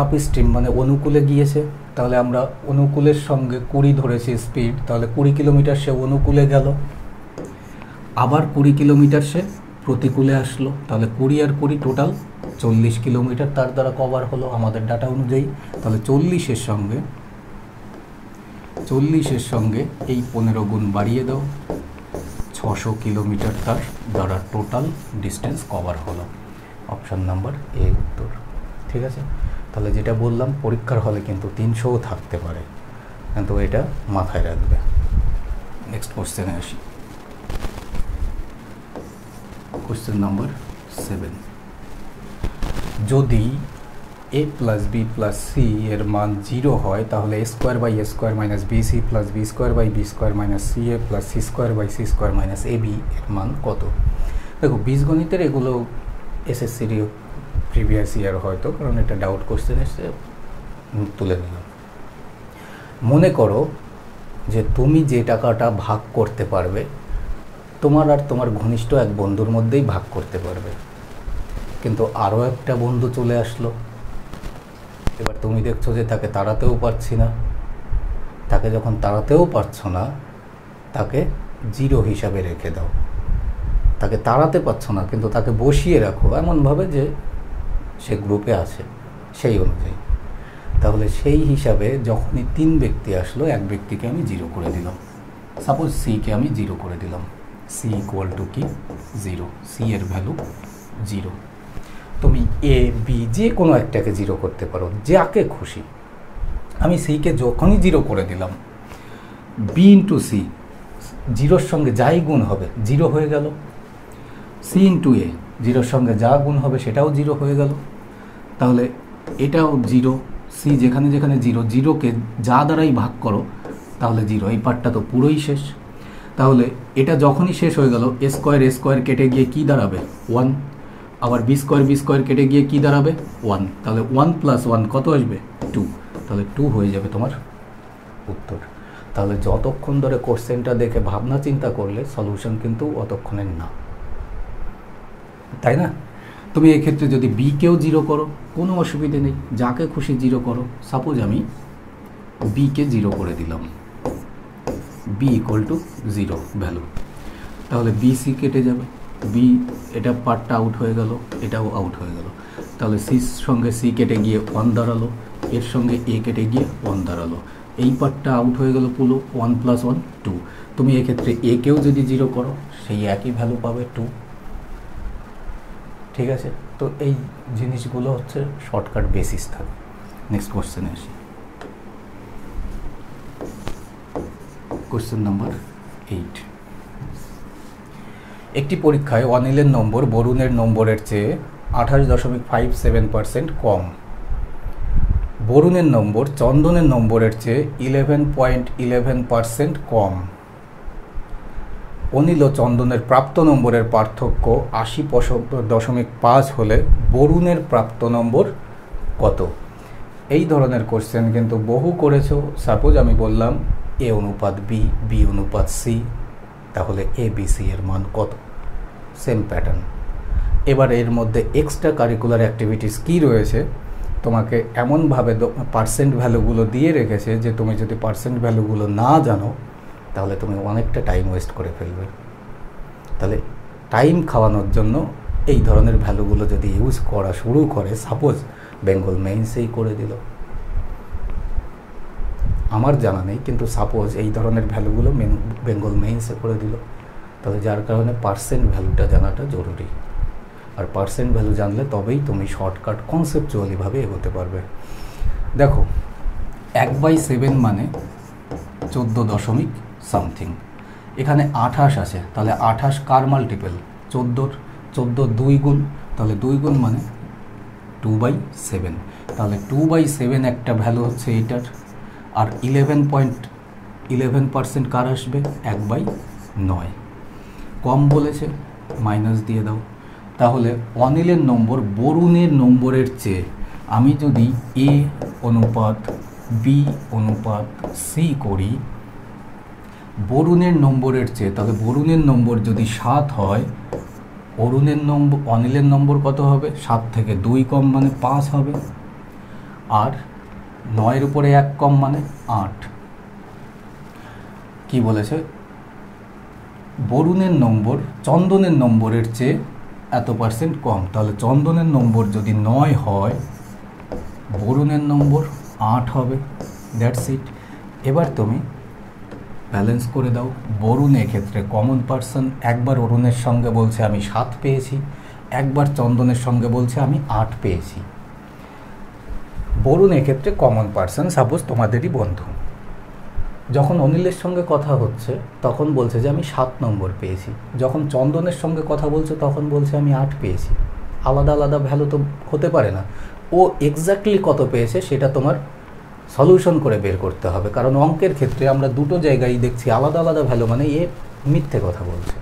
আপ স্ট্রিম মানে অনুকূলে গিয়েছে, তাহলে আমরা অনুকূলের সঙ্গে 20 ধরেছি স্পিড, তাহলে 20 কিলোমিটার সে অনুকূলে গেল। আবার 20 কিলোমিটার সে প্রতিকূলে আসলো, তাহলে 20 আর 20 টোটাল 40 কিলোমিটার তার দ্বারা কভার হলো আমাদের ডাটা অনুযায়ী। তাহলে 40-এর সঙ্গে এই 15 গুণ বাড়িয়ে দাও, 600 কিলোমিটার তার দ্বারা টোটাল ডিস্টেন্স কভার হলো। অপশান নাম্বার এ উত্তর। ঠিক আছে? তাহলে যেটা বললাম, পরীক্ষার হলে কিন্তু 300ও থাকতে পারে, কিন্তু এটা মাথায় রাখবে। নেক্সট কোশ্চেনে আসি। Question number 7। যদি a plus B plus C এর মান 0 হয়, তাহলে a square by a square minus B C plus B square by B square minus C A plus C square by C square minus A B এর মান কত? দেখো, বীজগণিতের এগুলো এসএসসির প্রিভিয়াস ইয়ার হয়তো, কারণ এটা ডাউট কোশ্চেন এসে তুলে নিলাম। মনে করো যে তুমি যে টাকাটা ভাগ করতে পারবে, তোমার আর তোমার ঘনিষ্ঠ এক বন্ধুর মধ্যেই ভাগ করতে পারবে, কিন্তু আরও একটা বন্ধু চলে আসলো। এবার তুমি দেখছো যে তাকে তাড়াতেও পারছি না। তাকে যখন তাড়াতেও পারছো না, তাকে 0 হিসাবে রেখে দাও। তাকে তাড়াতে পারছো না, কিন্তু তাকে বসিয়ে রাখো এমনভাবে যে সে গ্রুপে আছে সেই অনুযায়ী। তাহলে সেই হিসাবে যখনই 3 ব্যক্তি আসলো, এক ব্যক্তিকে আমি 0 করে দিলাম। সাপোজ সিকে আমি 0 করে দিলাম। সি ইকুয়াল টু কি? 0। সি এর ভ্যালু 0। তুমি এ বি যে কোনো একটাকে 0 করতে পারো, যাকে খুশি। আমি সিকে যখনই 0 করে দিলাম, বি ইন্টু সি 0-র সঙ্গে যাই গুণ হবে 0 হয়ে গেল। সি ইন্টু এ 0-র সঙ্গে যা গুণ হবে সেটাও 0 হয়ে গেল। তাহলে এটাও 0। সি যেখানে যেখানে 0, 0কে যা দ্বারাই ভাগ করো তাহলে 0। এই পার্টটা তো পুরোই শেষ। তাহলে এটা যখনই শেষ হয়ে গেল, এ স্কোয়ার কেটে গিয়ে কি দাঁড়াবে? 1। আবার বি স্কোয়ার কেটে গিয়ে কি দাঁড়াবে? 1। তাহলে 1 + 1 কত আসবে? 2। তাহলে 2 হয়ে যাবে তোমার উত্তর। তাহলে যতক্ষণ ধরে কোশ্চেনটা দেখে ভাবনা চিন্তা করলে সলিউশন কিন্তু অতক্ষণের না, তাই না? তুমি এক্ষেত্রে যদি বিকেও জিরো করো কোনো অসুবিধে নেই, যাকে খুশি জিরো করো। সাপোজ আমি বিকে জিরো করে দিলাম, B equal to zero value, তাহলে বি সি কেটে যাবে, বি এটা পার্টটা আউট হয়ে গেল, এটাও আউট হয়ে গেল, তাহলে সির সঙ্গে সি কেটে গিয়ে 1 দাঁড়ালো, এর সঙ্গে এ কেটে গিয়ে 1 দাঁড়ালো, এই পার্টটা আউট হয়ে গেল পুরো, 1 + 1 2। তুমি এক্ষেত্রে একেও যদি জিরো করো সেই একই ভ্যালু পাবে 2। ঠিক আছে, তো এই জিনিসগুলো হচ্ছে শর্টকাট বেসিস থাকে। নেক্সট কোশ্চেনে আসি। Question number 8। একটি পরীক্ষায় অনিলের নম্বর বরুণের নম্বরের চেয়ে 28.57% কম। বরুণের নম্বর চন্দনের নম্বরের চেয়ে 11.11% কম। অনিল ও চন্দনের প্রাপ্ত নম্বরের পার্থক্য 80.5 হলে বরুণের প্রাপ্ত নম্বর কত? এই ধরনের কোশ্চেন কিন্তু বহু করেছো। সাপোজ আমি বললাম এ অনুপাত বি, বি অনুপাত সি, তাহলে এ বি সি এর মান কত? Same pattern. এবার এর মধ্যে এক্সট্রা কারিকুলার অ্যাক্টিভিটিস কী রয়েছে, তোমাকে এমনভাবে পার্সেন্ট ভ্যালুগুলো দিয়ে রেখেছে যে তুমি যদি পার্সেন্ট ভ্যালুগুলো না জানো তাহলে তুমি অনেকটা টাইম ওয়েস্ট করে ফেলবে। তাহলে টাইম খাওয়ানোর জন্য এই ধরনের ভ্যালুগুলো যদি ইউজ করা শুরু করে, সাপোজ বেঙ্গল মেইনসেই করে দিল, আমার জানা নেই, কিন্তু সাপোজ এই ধরনের ভ্যালুগুলো বেঙ্গল মেইনসে করে দিল, তাহলে যার কারণে পার্সেন্ট ভ্যালুটা জানাটা জরুরি। আর পার্সেন্ট ভ্যালু জানলে তবেই তুমি শর্টকাট কনসেপচুয়ালিভাবে এগোতে পারবে। দেখো 1/7 মানে 14 দশমিক সামথিং, এখানে 28 আছে, তাহলে 28 কার মাল্টিপল? 14, 14 2 গুণ, তাহলে 2 গুণ মানে 2/7, তাহলে 2/7 একটা ভ্যালু হচ্ছে এইটার। আর 11.11% কার আসবে? 1/9। কম বলেছে, মাইনাস দিয়ে দাও। তাহলে অনিলের নম্বর বরুণের নম্বরের চেয়ে আমি যদি এ অনুপাত বি অনুপাত সি করি বরুণের নম্বরের চেয়ে, তাহলে বরুণের নম্বর যদি 7 হয়, অনিলের নম্বর কত হবে? 7 থেকে 2 কম মানে 5 হবে, আর 9-এর উপরে 1 কম মানে 8। কি বলেছে? বরুণের নম্বর চন্দনের নম্বরের চেয়ে এত পার্সেন্ট কম, তাহলে চন্দনের নম্বর যদি 9 হয়, বরুণের নম্বর 8 হবে। That's it. এবার তুমি ব্যালেন্স করে দাও। বরুণ এক্ষেত্রে কমন পার্সন, একবার অরুণের সঙ্গে বলছে আমি 7 পেয়েছি, একবার চন্দনের সঙ্গে বলছে আমি 8 পেয়েছি। বরুণ এক্ষেত্রে কমন পার্সন, সাপোজ তোমাদেরই বন্ধু। যখন অনিলের সঙ্গে কথা হচ্ছে তখন বলছে যে আমি 7 নম্বর পেয়েছি, যখন চন্দনের সঙ্গে কথা বলছে তখন বলছে আমি 8 পেয়েছি। আলাদা আলাদা ভ্যালু তো হতে পারে না। ও এক্স্যাক্টলি কত পেয়েছে সেটা তোমার সলিউশন করে বের করতে হবে, কারণ অঙ্কের ক্ষেত্রে আমরা দুটো জায়গায় দেখছি আলাদা আলাদা ভ্যালু মানে এ মিথ্যে কথা বলছে।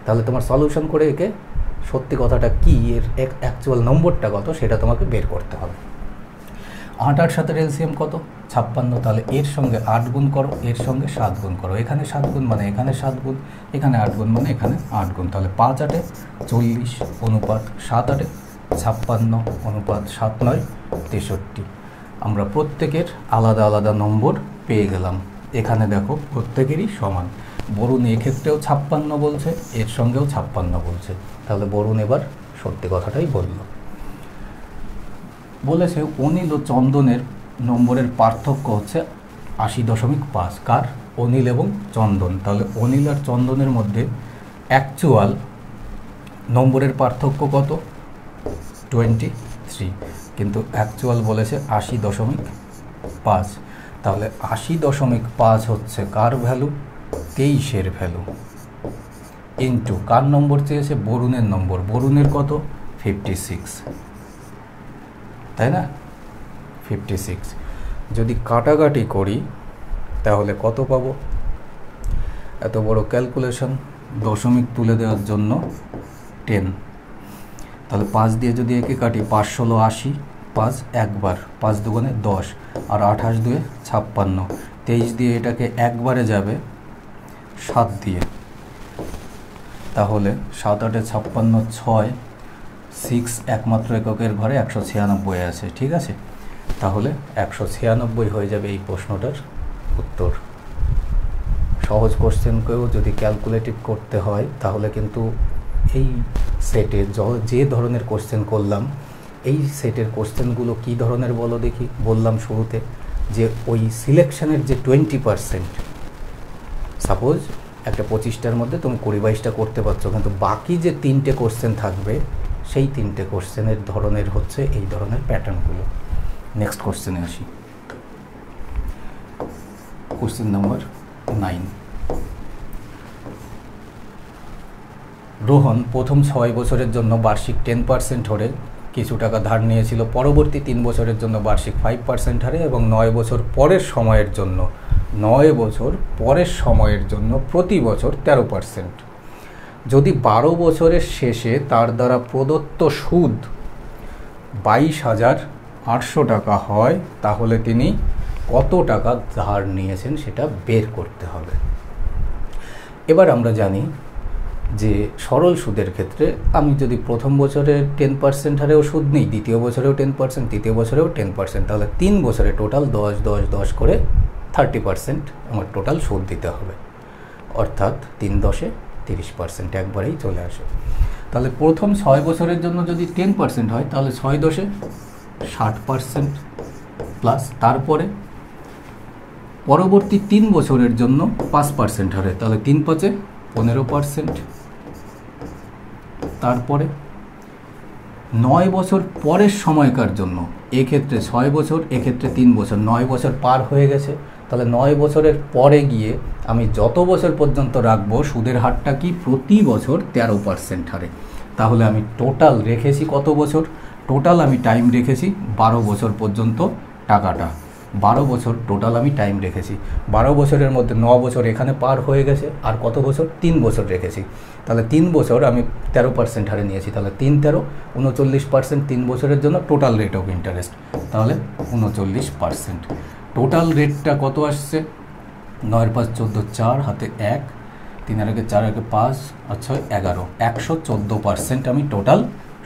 তাহলে তোমার সলিউশন করে একে সত্যি কথাটা কি, এর অ্যাকচুয়াল নম্বরটা কত সেটা তোমাকে বের করতে হবে। 8 আর 7-এর এলসিএম কত? 56। তাহলে এর সঙ্গে 8 গুণ করো, এর সঙ্গে 7 গুণ করো, এখানে 7 গুণ মানে এখানে 7 গুণ, এখানে 8 গুণ মানে এখানে 8 গুণ, তাহলে 5 8 40 অনুপাত 7 8 56 অনুপাত 7 9 63। আমরা প্রত্যেকের আলাদা আলাদা নম্বর পেয়ে গেলাম। এখানে দেখো প্রত্যেকেরই সমান। বরুণ এক্ষেত্রেও 56 বলছে, এর সঙ্গেও 56 বলছে, তাহলে বরুণ এবার সত্যি কথাটাই বলল। বলেছে অনিল ও চন্দনের নম্বরের পার্থক্য হচ্ছে 80.5। কার? অনিল এবং চন্দন। তাহলে অনিল আর চন্দনের মধ্যে অ্যাকচুয়াল নম্বরের পার্থক্য কত? 23, কিন্তু অ্যাকচুয়াল বলেছে 80.5। তাহলে 80.5 হচ্ছে কার ভ্যালু? 23-এর ভ্যালু, ইন্টু কার নম্বর চেয়েছে? বরুণের নম্বর। বরুণের কত? 56, তাই না? 56 যদি কাটাকাটি করি তাহলে কত পাবো? এত বড় ক্যালকুলেশন, দশমিক তুলে দেওয়ার জন্য 10। তাহলে 5 দিয়ে যদি একে কাটি, 5 ষোলো 80, 5 একবার, 5 দুগুণে 10, আর 28 2 56। 23 দিয়ে এটাকে একবারে যাবে 7 দিয়ে, তাহলে 7 8 56 6 6 একমাত্র এককের ঘরে 196 আছে। ঠিক আছে, তাহলে 196 হয়ে যাবে এই প্রশ্নটার উত্তর। সহজ কোশ্চেনকেও যদি ক্যালকুলেটিভ করতে হয় তাহলে কিন্তু এই সেটে যে ধরনের কোশ্চেন করলাম, এই সেটের কোশ্চেনগুলো কী ধরনের বলো দেখি। বললাম শুরুতে যে ওই সিলেকশনের যে 20%, সাপোজ একটা 25টার মধ্যে তুমি 20-22টা করতে পারছো, কিন্তু বাকি যে 3টে কোশ্চেন থাকবে সেই 3টে কোশ্চেনের ধরনের হচ্ছে এই ধরনের প্যাটার্নগুলো। নেক্সট কোশ্চেনে আসি, কোশ্চেন নাম্বার 9। রোহন প্রথম 6 বছরের জন্য বার্ষিক 10% হারে কিছু টাকা ধার নিয়েছিল, পরবর্তী 3 বছরের জন্য বার্ষিক 5% হারে এবং 9 বছর পরের সময়ের জন্য প্রতি বছর 13%। যদি 12 বছরের শেষে তার দ্বারা প্রদত্ত সুদ 22,800 টাকা হয়, তাহলে তিনি কত টাকা ধার নিয়েছেন সেটা বের করতে হবে। এবার আমরা জানি যে সরল সুদের ক্ষেত্রে আমি যদি প্রথম বছরে 10% হারেও সুদ নিই, দ্বিতীয় বছরেও 10%, তৃতীয় বছরেও 10%, তাহলে 3 বছরে টোটাল 10 10 10 করে 30% আমার টোটাল সুদ দিতে হবে, অর্থাৎ 3 10 30% একবারেই চলে আসে। তাহলে প্রথম 6 বছরের জন্য যদি 10% হয় তাহলে 6 10 60% প্লাস, তারপরে পরবর্তী 3 বছরের জন্য 5% হারে, তাহলে 3 5 15%, তারপরে 9 বছর পরের সময়কার জন্য, এক্ষেত্রে 6 বছর, এক্ষেত্রে 3 বছর, 9 বছর পার হয়ে গেছে, তাহলে 9 বছরের পরে গিয়ে আমি যত বছর পর্যন্ত রাখবো সুদের হারটা কি প্রতি বছর 13% হারে। তাহলে আমি টোটাল রেখেছি কত বছর, টোটাল আমি টাইম রেখেছি 12 বছর পর্যন্ত টাকাটা, 12 বছর টোটাল আমি টাইম রেখেছি। 12 বছরের মধ্যে 9 বছর এখানে পার হয়ে গেছে, আর কত বছর, 3 বছর রেখেছি, তাহলে 3 বছর আমি 13% হারে নিয়েছি, তাহলে 3 13 39% 3 বছরের জন্য টোটাল রেট অফ ইন্টারেস্ট, তাহলে 39%। টোটাল রেটটা কত আসছে, 9 5 14 4 হাতে 1, 3 আর 1 4 1 5 আর 6 11, 114% আমি টোটাল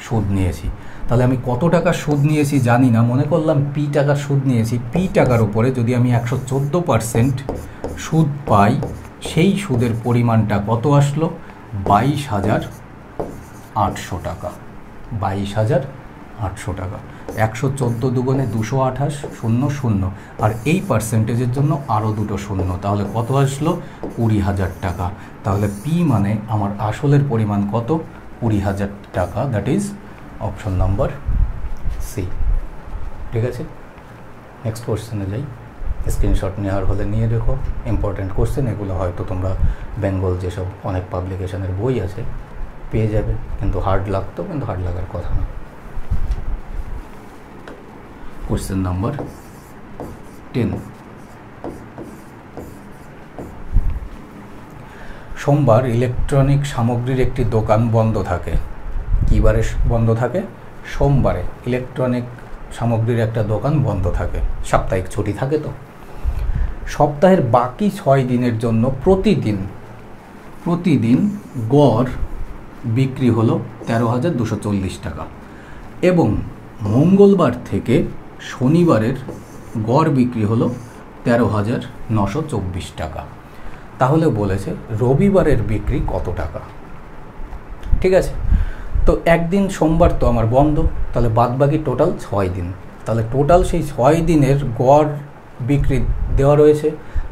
সুদ নিয়েছি। তাহলে আমি কত টাকা সুদ নিয়েছি জানি না, মনে করলাম পি টাকার সুদ নিয়েছি, পি টাকার উপরে যদি আমি 114% সুদ পাই, সেই সুদের পরিমাণটা কত আসলো, 22,800 টাকা। 22,800 টাকা। 114 দুগুণে 228 0 0, আর এই পার্সেন্টেজের জন্য আরও দুটো শূন্য, তাহলে কত আসলো, 20,000 টাকা। তাহলে পি মানে আমার আসলের পরিমাণ কত, 20,000 টাকা, that is option number C. ঠিক আছে, নেক্সট কোশ্চেনে যাই। স্ক্রিনশট নেওয়ার হলে নিয়ে রেখো, ইম্পর্টেন্ট কোশ্চেন এগুলো, হয়তো তোমরা বেঙ্গল যেসব অনেক পাবলিকেশনের বই আছে পেয়ে যাবে, কিন্তু হার্ড লাগতো, কিন্তু হার্ড লাগার কথা না। Question number 10। সোমবার ইলেকট্রনিক সামগ্রীর একটি দোকান বন্ধ থাকে। কী বারে বন্ধ থাকে, সোমবারে ইলেকট্রনিক সামগ্রীর একটা দোকান বন্ধ থাকে, সাপ্তাহিক ছুটি থাকে। তো সপ্তাহের বাকি 6 দিনের জন্য প্রতিদিন গড় বিক্রি হলো 13,240 টাকা, এবং মঙ্গলবার থেকে শনিবারের গড় বিক্রি হলো 13,924 টাকা। তাহলে বলেছে রবিবারের বিক্রি কত টাকা। ঠিক আছে, তো একদিন সোমবার তো আমার বন্ধ, তাহলে বাদবাকি টোটাল 6 দিন, তাহলে টোটাল সেই 6 দিনের গড় বিক্রি দেওয়া রয়েছে,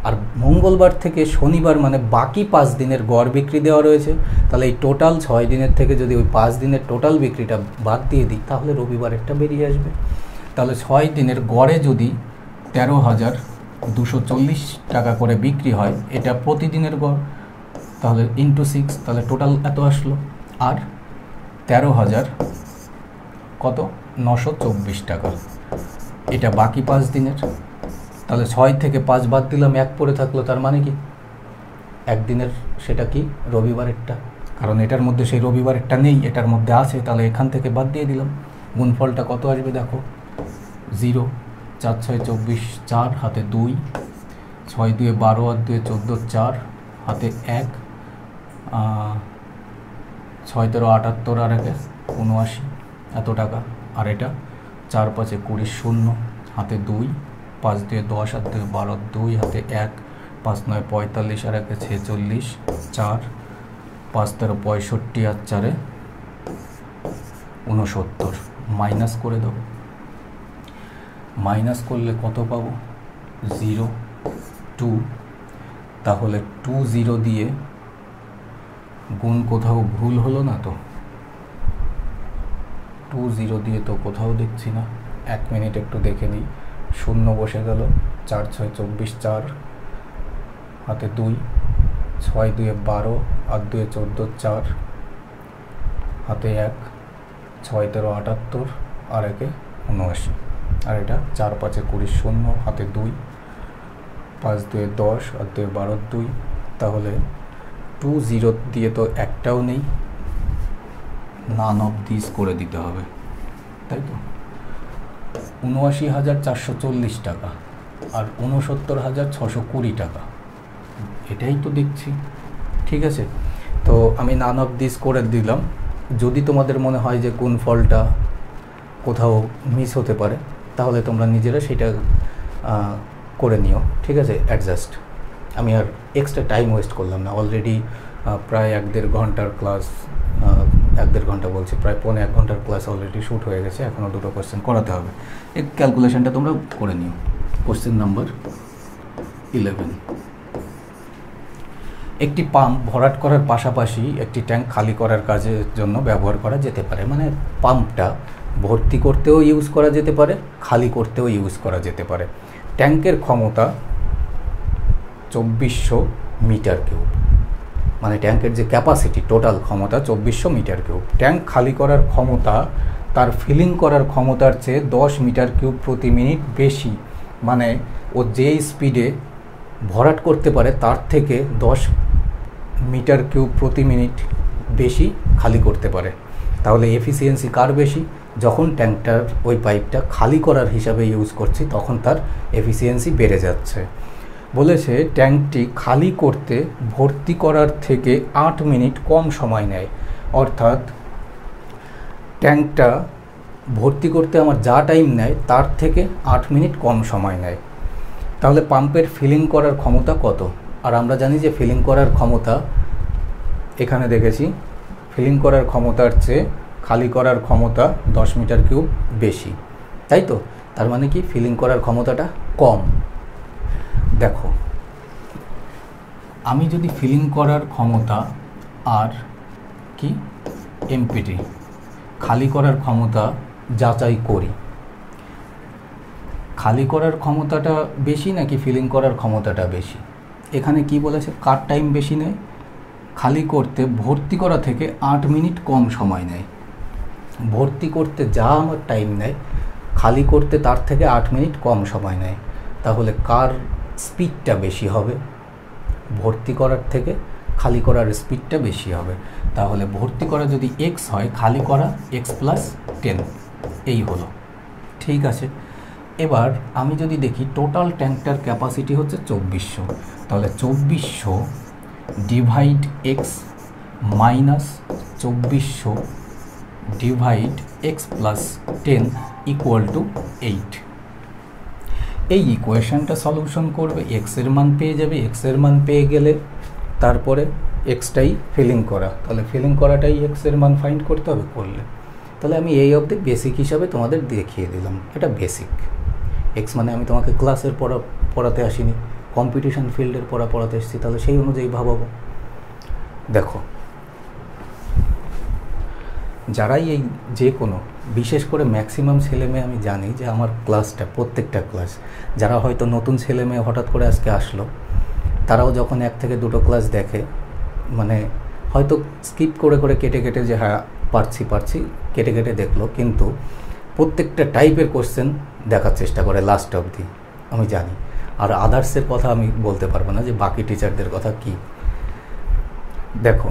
আর মঙ্গলবার থেকে শনিবার মানে বাকি 5 দিনের গড় বিক্রি দেওয়া রয়েছে। তাহলে এই টোটাল 6 দিনের থেকে যদি ওই 5 দিনের টোটাল বিক্রিটা বাদ দিয়ে দিই, তাহলে রবিবারেরটা বেরিয়ে আসবে। তাহলে 6 দিনের গড়ে যদি 13,240 টাকা করে বিক্রি হয়, এটা প্রতিদিনের গড়, তাহলে ইন্টু 6, তাহলে টোটাল এত আসলো। আর 13,000 কত, 924 টাকা, এটা বাকি 5 দিনের। তাহলে 6 থেকে 5 বাদ দিলাম, 1 পড়ে থাকলো, তার মানে কি একদিনের, সেটা কি রবিবারেরটা, কারণ এটার মধ্যে সেই রবিবারেরটা নেই, এটার মধ্যে আছে, তাহলে এখান থেকে বাদ দিয়ে দিলাম। গুণফলটা কত আসবে দেখো, 0 4 6 24, 4 হাতে 2, ছয় দুয়ে 12 আর দুয়ে 14, 4 হাতে 1, 6 13 78 আর 1 79 এত টাকা। আর এটা 4 5 20 0 হাতে 2, 5 দুয়ে 10 আর দুয়ে 12, 2 হাতে 1, 5 9 45 আর 1 46, 4 5 13 65 আর 4 69। মাইনাস করে দেবো, মাইনাস করলে কত পাবো? 0 2। তাহলে 2 0 দিয়ে গুণ কোথাও ভুল হলো না তো? 2 0 দিয়ে তো কোথাও দেখছি না। 1 মিনিট একটু দেখে নিই। 0 বসে গেল, 4 6 24, 4 হাতে 2, 6 দুয়ে 12 আর দুয়ে 14, 4 হাতে 1, 6 13 78 আর 1 79। আর এটা 4 5 20 0 হাতে 2, 5 দুয়ে 10 আর দুয়ে 12, 2। তাহলে 2 0 দিয়ে তো একটাও নেই, নান অফ দিস করে দিতে হবে, তাই তো? 79,440 টাকা আর 69,620 টাকা, এটাই তো দেখছি। ঠিক আছে, তো আমি নান অফ দিস করে দিলাম। যদি তোমাদের মনে হয় যে গুণফলটা কোথাও মিস হতে পারে, তাহলে তোমরা নিজেরা সেটা করে নিও। ঠিক আছে, অ্যাডজাস্ট। আমি আর এক্সট্রা টাইম ওয়েস্ট করলাম না। অলরেডি প্রায় 1-1.5 ঘন্টার ক্লাস, 1-1.5 ঘন্টা বলছি, প্রায় 1.25 ঘন্টার ক্লাস অলরেডি শ্যুট হয়ে গেছে। এখনও 2টো কোয়েশ্চেন করাতে হবে। এই ক্যালকুলেশনটা তোমরা করে নিও। Question number 11। একটি পাম্প ভরাট করার পাশাপাশি একটি ট্যাঙ্ক খালি করার কাজের জন্য ব্যবহার করা যেতে পারে। মানে পাম্পটা ভর্তি করতেও ইউজ করা যেতে পারে, খালি করতেও ইউজ করা যেতে পারে। ট্যাঙ্কের ক্ষমতা 2400 মিটার কিউব, মানে ট্যাঙ্কের যে ক্যাপাসিটি, টোটাল ক্ষমতা 2400 মিটার কিউব। ট্যাঙ্ক খালি করার ক্ষমতা তার ফিলিং করার ক্ষমতার চেয়ে 10 মিটার কিউব প্রতি মিনিট বেশি। মানে ও যে স্পিডে ভরাট করতে পারে তার থেকে 10 মিটার কিউব প্রতি মিনিট বেশি খালি করতে পারে। তাহলে এফিসিয়েন্সি কার বেশি? যখন ট্যাঙ্কটার ওই পাইপটা খালি করার হিসাবে ইউজ করছি তখন তার এফিসিয়েন্সি বেড়ে যাচ্ছে। বলেছে ট্যাঙ্কটি খালি করতে ভর্তি করার থেকে 8 মিনিট কম সময় নেয়। অর্থাৎ ট্যাঙ্কটা ভর্তি করতে আমার যা টাইম নেয় তার থেকে 8 মিনিট কম সময় নেয়। তাহলে পাম্পের ফিলিং করার ক্ষমতা কত? আর আমরা জানি যে ফিলিং করার ক্ষমতা, এখানে দেখেছি, ফিলিং করার ক্ষমতার চেয়ে খালি করার ক্ষমতা 10 মিটার কিউব বেশি, তাই তো? তার মানে কি ফিলিং করার ক্ষমতাটা কম। দেখো, আমি যদি ফিলিং করার ক্ষমতা আর কি এমপিটি খালি করার ক্ষমতা যাচাই করি, খালি করার ক্ষমতাটা বেশি নাকি ফিলিং করার ক্ষমতাটা বেশি? এখানে কি বলেছে? কার টাইম বেশি নেয়? খালি করতে ভর্তি করা থেকে 8 মিনিট কম সময় নেয়। ভর্তি করতে যা আমার টাইম নেয় খালি করতে তার থেকে 8 মিনিট কম সময় নেয়। তাহলে কার স্পিডটা বেশি হবে? ভর্তি করার থেকে খালি করার স্পিডটা বেশি হবে। তাহলে ভর্তি করা যদি x হয়, খালি করা x + 10, এই হলো। ঠিক আছে, এবার আমি যদি দেখি টোটাল ট্যাঙ্কটার ক্যাপাসিটি হচ্ছে 2400, তাহলে 2400 divide x minus 2400 divide x + 10 equal to 8। এই ইকুয়েশনটা সলিউশন করবে, x এর মান পেয়ে যাবে। x এর মান পেয়ে গেলে তারপরে এক্সটাই ফিলিং করা, তাহলে ফিলিং করাটাই x এর মান ফাইন্ড করতে হবে। করলে তাহলে আমি এই অবধি বেসিক হিসাবে তোমাদের দেখিয়ে দিলাম। এটা বেসিক। x মানে আমি তোমাকে ক্লাসের পড়াতে আসিনি, কম্পিটিশন ফিল্ডের পড়াতে এসেছি, তাহলে সেই অনুযায়ী ভাবাবো। দেখো, যারাই এই যে কোনো, বিশেষ করে ম্যাক্সিমাম ছেলেমেয়ে, আমি জানি যে আমার ক্লাসটা, প্রত্যেকটা ক্লাস, যারা হয়তো নতুন ছেলেমেয়ে হঠাৎ করে আজকে আসলো, তারাও যখন 1 থেকে 2টো ক্লাস দেখে, মানে হয়তো স্কিপ করে কেটে যে হ্যাঁ পারছি কেটে দেখলো, কিন্তু প্রত্যেকটা টাইপের কোশ্চেন দেখার চেষ্টা করে লাস্ট অবধি, আমি জানি। আর আদার্সের কথা আমি বলতে পারবো না যে বাকি টিচারদের কথা কি। দেখো,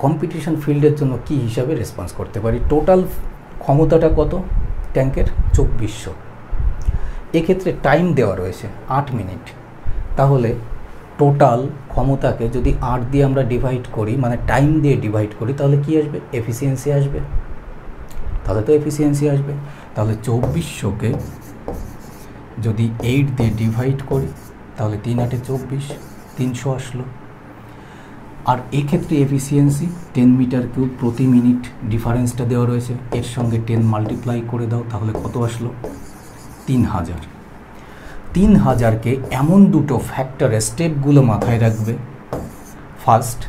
কম্পিটিশন ফিল্ডের জন্য কি হিসাবে রেসপন্স করতে পারি? টোটাল ক্ষমতাটা কত ট্যাঙ্কের? 2400। এক্ষেত্রে টাইম দেওয়া রয়েছে 8 মিনিট। তাহলে টোটাল ক্ষমতাকে যদি 8 দিয়ে আমরা ডিভাইড করি, মানে টাইম দিয়ে ডিভাইড করি, তাহলে কি আসবে? এফিসিয়েন্সি আসবে। তাহলে তো এফিসিয়েন্সি আসবে। তাহলে 2400কে যদি 8 দিয়ে ডিভাইড করি তাহলে 3 8 24, 300 আসলো। আর এক্ষেত্রে এফিসিয়েন্সি 10 মিটার কিউব প্রতি মিনিট, ডিফারেন্সটা দেওয়া রয়েছে, এর সঙ্গে 10 মাল্টিপ্লাই করে দাও, তাহলে কত আসলো? 3000। 3000কে এমন দুটো ফ্যাক্টরের স্টেপগুলো মাথায় রাখবে। ফার্স্ট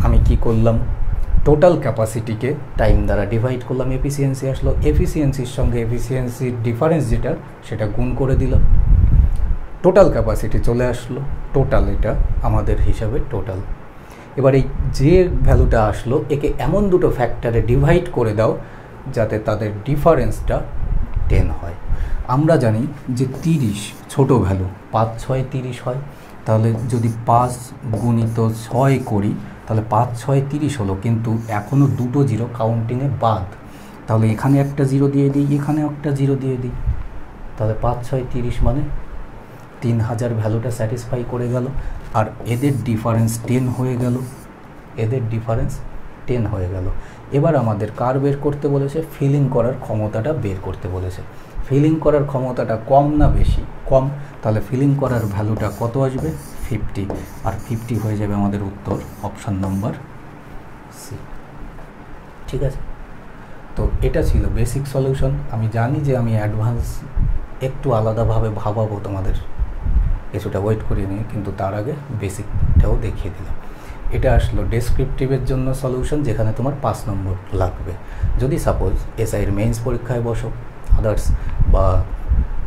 আমি কি করলাম? টোটাল ক্যাপাসিটিকে টাইম দ্বারা ডিভাইড করলাম, এফিসিয়েন্সি আসলো। এফিসিয়েন্সির সঙ্গে এফিসিয়েন্সির ডিফারেন্স যেটা, সেটা গুণ করে দিলাম, টোটাল ক্যাপাসিটি চলে আসলো। টোটাল, এটা আমাদের হিসাবে টোটাল। এবার এই যে ভ্যালুটা আসলো, একে এমন দুটো ফ্যাক্টরে ডিভাইড করে দাও যাতে তাদের ডিফারেন্সটা 10 হয়। আমরা জানি যে 30 ছোট ভ্যালু, 5 6 30 হয়। তাহলে যদি 5 গুণিত 6 করি তাহলে 5 6 30 হলো, কিন্তু এখনও দুটো জিরো কাউন্টিংয়ে বাদ। তাহলে এখানে একটা জিরো দিয়ে দিই, এখানে একটা জিরো দিয়ে দিই, তাহলে 5 6 30 মানে 3000 ভ্যালুটা স্যাটিসফাই করে গেল। আর এদের ডিফারেন্স 10 হয়ে গেল, এদের ডিফারেন্স 10 হয়ে গেল। এবার আমাদের কার বের করতে বলেছে? ফিলিং করার ক্ষমতাটা বের করতে বলেছে। ফিলিং করার ক্ষমতাটা কম না বেশি? কম। তাহলে ফিলিং করার ভ্যালুটা কত আসবে? 50। আর 50 হয়ে যাবে আমাদের উত্তর, অপশান নম্বর সি। ঠিক আছে, তো এটা ছিল বেসিক সলিউশন। আমি জানি যে আমি অ্যাডভান্স একটু আলাদাভাবে ভাবাবো তোমাদের, কিছুটা ওয়েট করিয়ে নিয়ে, কিন্তু তার আগে বেসিকটাও দেখিয়ে দিলাম। এটা আসলো ডেসক্রিপটিভের জন্য সলিউশন, যেখানে তোমার 5 নম্বর লাগবে। যদি সাপোজ এসআইয়ের মেইনস পরীক্ষায় বসো, আদার্স বা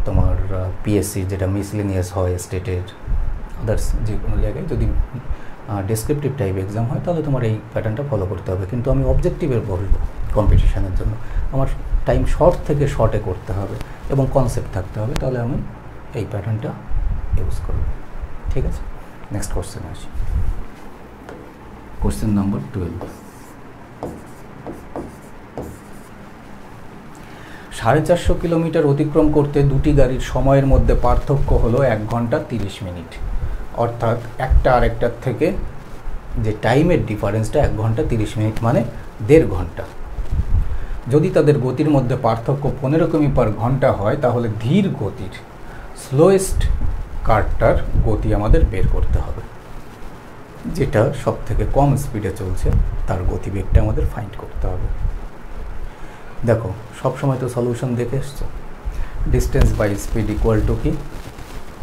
তোমার পিএসসি যেটা মিসলেনিয়াস হয় স্টেটের, আদার্স যে কোনো জায়গায় যদি ডেসক্রিপটিভ টাইপ এক্সাম হয়, তাহলে তোমার এই প্যাটার্নটা ফলো করতে হবে। কিন্তু আমি অবজেক্টিভের বলবো কম্পিটিশানের জন্য আমার টাইম শর্ট থেকে শর্টে করতে হবে এবং কনসেপ্ট থাকতে হবে, তাহলে আমি এই প্যাটার্নটা ইউজ করব। ঠিক আছে, নেক্সট কোশ্চেন আসি। Question number 12। 450 কিলোমিটার অতিক্রম করতে দুটি গাড়ির সময়ের মধ্যে পার্থক্য হলো 1 ঘন্টা 30 মিনিট। অর্থাৎ একটা আরেকটার থেকে যে টাইমের ডিফারেন্সটা 1 ঘন্টা 30 মিনিট, মানে 1.5 ঘন্টা। যদি তাদের গতির মধ্যে পার্থক্য 15 কিমি পার ঘন্টা হয়, তাহলে ধীর গতির স্লোয়েস্ট কারটার গতি আমাদের বের করতে হবে। যেটা সব থেকে কম স্পিডে চলছে তার গতিবেগটা আমাদের ফাইন্ড করতে হবে। দেখো, সবসময় তো সলিউশন দেখে এসছো, distance by speed equal to কি?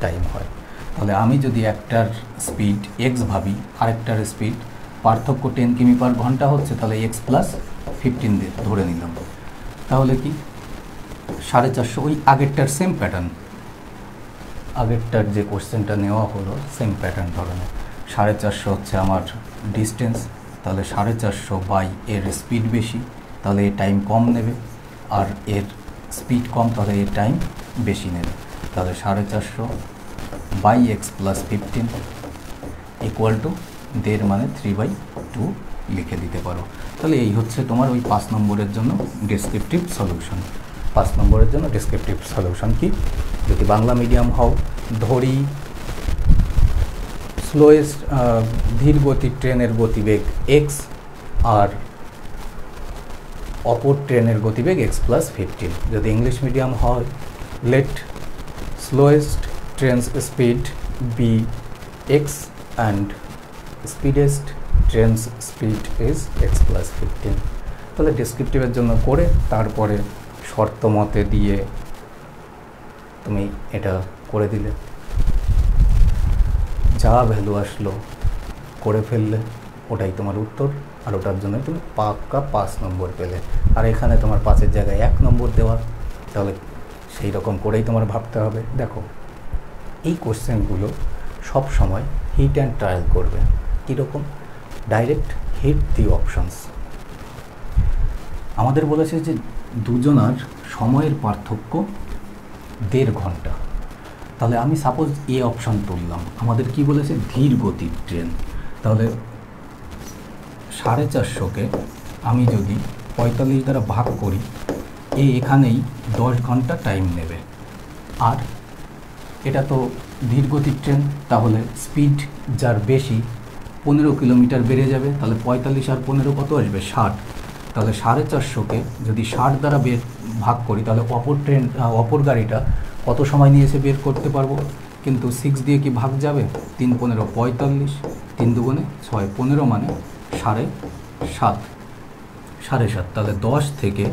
টাইম হয়। তাহলে আমি যদি একটার স্পিড এক্স ভাবি, আরেকটার স্পিড পার্থক্য 10 কিমি পার ঘন্টা হচ্ছে, তাহলে এক্স প্লাস 15 দিয়ে ধরে নিলাম। তাহলে কি 450, ওই আগেরটার সেম প্যাটার্ন, আগেরটার যে কোশ্চেনটা নেওয়া হলো সেম প্যাটার্ন ধরনের। 450 হচ্ছে আমার ডিস্টেন্স, তাহলে 450 বাই এর স্পিড বেশি, তাহলে এর টাইম কম নেবে, আর এর স্পিড কম, তাহলে এর টাইম বেশি নেবে। তাহলে 450 by X plus 15 equal to 1.5 মানে 3/2 লিখে দিতে পারো। তাহলে এই হচ্ছে তোমার ওই 5 নম্বরের জন্য ডেসক্রিপটিভ সলিউশন। 5 নম্বরের জন্য ডেসক্রিপটিভ সলিউশন কি? যদি বাংলা মিডিয়াম হও, ধরি স্লোয়েস্ট ধীর গতির ট্রেনের গতিবেগ এক্স, আর অপর ট্রেনের গতিবেগ এক্স প্লাস 15। যদি ইংলিশ মিডিয়াম হয়, let slowest trains speed be X and speedest trains speed is X plus 15। তাহলে ডেসক্রিপটিভের জন্য করে তারপরে শর্ত মতে দিয়ে তুমি এটা করে দিলে, যা ভ্যালু আসলো করে ফেললে, ওটাই তোমার উত্তর। আর ওটার জন্য তুমি পাক্কা 5 নম্বর পেলে। আর এখানে তোমার 5-এর জায়গায় 1 নম্বর দেওয়া, তাহলে সেই রকম করেই তোমার ভাবতে হবে। দেখো, এই কোশ্চেনগুলো সব সময় হিট অ্যান্ড ট্রায়াল করবে। কীরকম? ডাইরেক্ট হিট দি অপশনস। আমাদের বলেছে যে দুজনার সময়ের পার্থক্য 1.5 ঘন্টা। তাহলে আমি সাপোজ এ অপশন তুললাম, আমাদের কি বলেছে? ধীর গতির ট্রেন। তাহলে 450কে আমি যদি 45 দ্বারা ভাগ করি, এখানেই 10 ঘন্টা টাইম নেবে। আর এটা তো ধীর গতির ট্রেন, তাহলে স্পিড যার বেশি 15 কিলোমিটার বেড়ে যাবে, তাহলে 45 আর 15 কত আসবে 60। তাহলে 450কে যদি 60 দ্বারা ভাগ করি তাহলে অপর গাড়িটা কত সময় নিয়েছে বের করতে পারবো। কিন্তু 6 দিয়ে কি ভাগ যাবে, 3 15 45, 3 দুগুণে 6, 15 মানে 7.5, 7.5। তাহলে 10 থেকে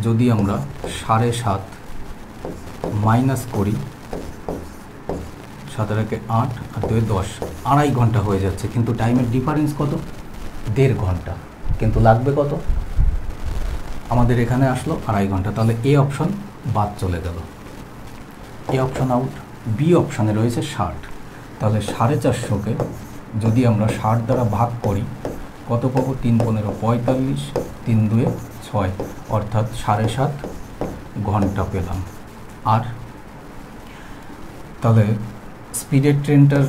যদি আমরা 7.5 মাইনাস করি, 7 আর 8 আর 2 10, 2.5 ঘন্টা হয়ে যাচ্ছে। কিন্তু টাইমের ডিফারেন্স কত, 1.5 ঘন্টা। কিন্তু লাগবে কত, আমাদের এখানে আসলো 2.5 ঘন্টা। তাহলে এ অপশন বাদ চলে গেল, এ অপশন আউট। বি অপশানে রয়েছে 60। তাহলে 450কে যদি আমরা 60 দ্বারা ভাগ করি কত পাবো, 3 15 45, 3 2 6, অর্থাৎ 7.5 ঘন্টা পেলাম। আর তাহলে স্পিডের ট্রেনটার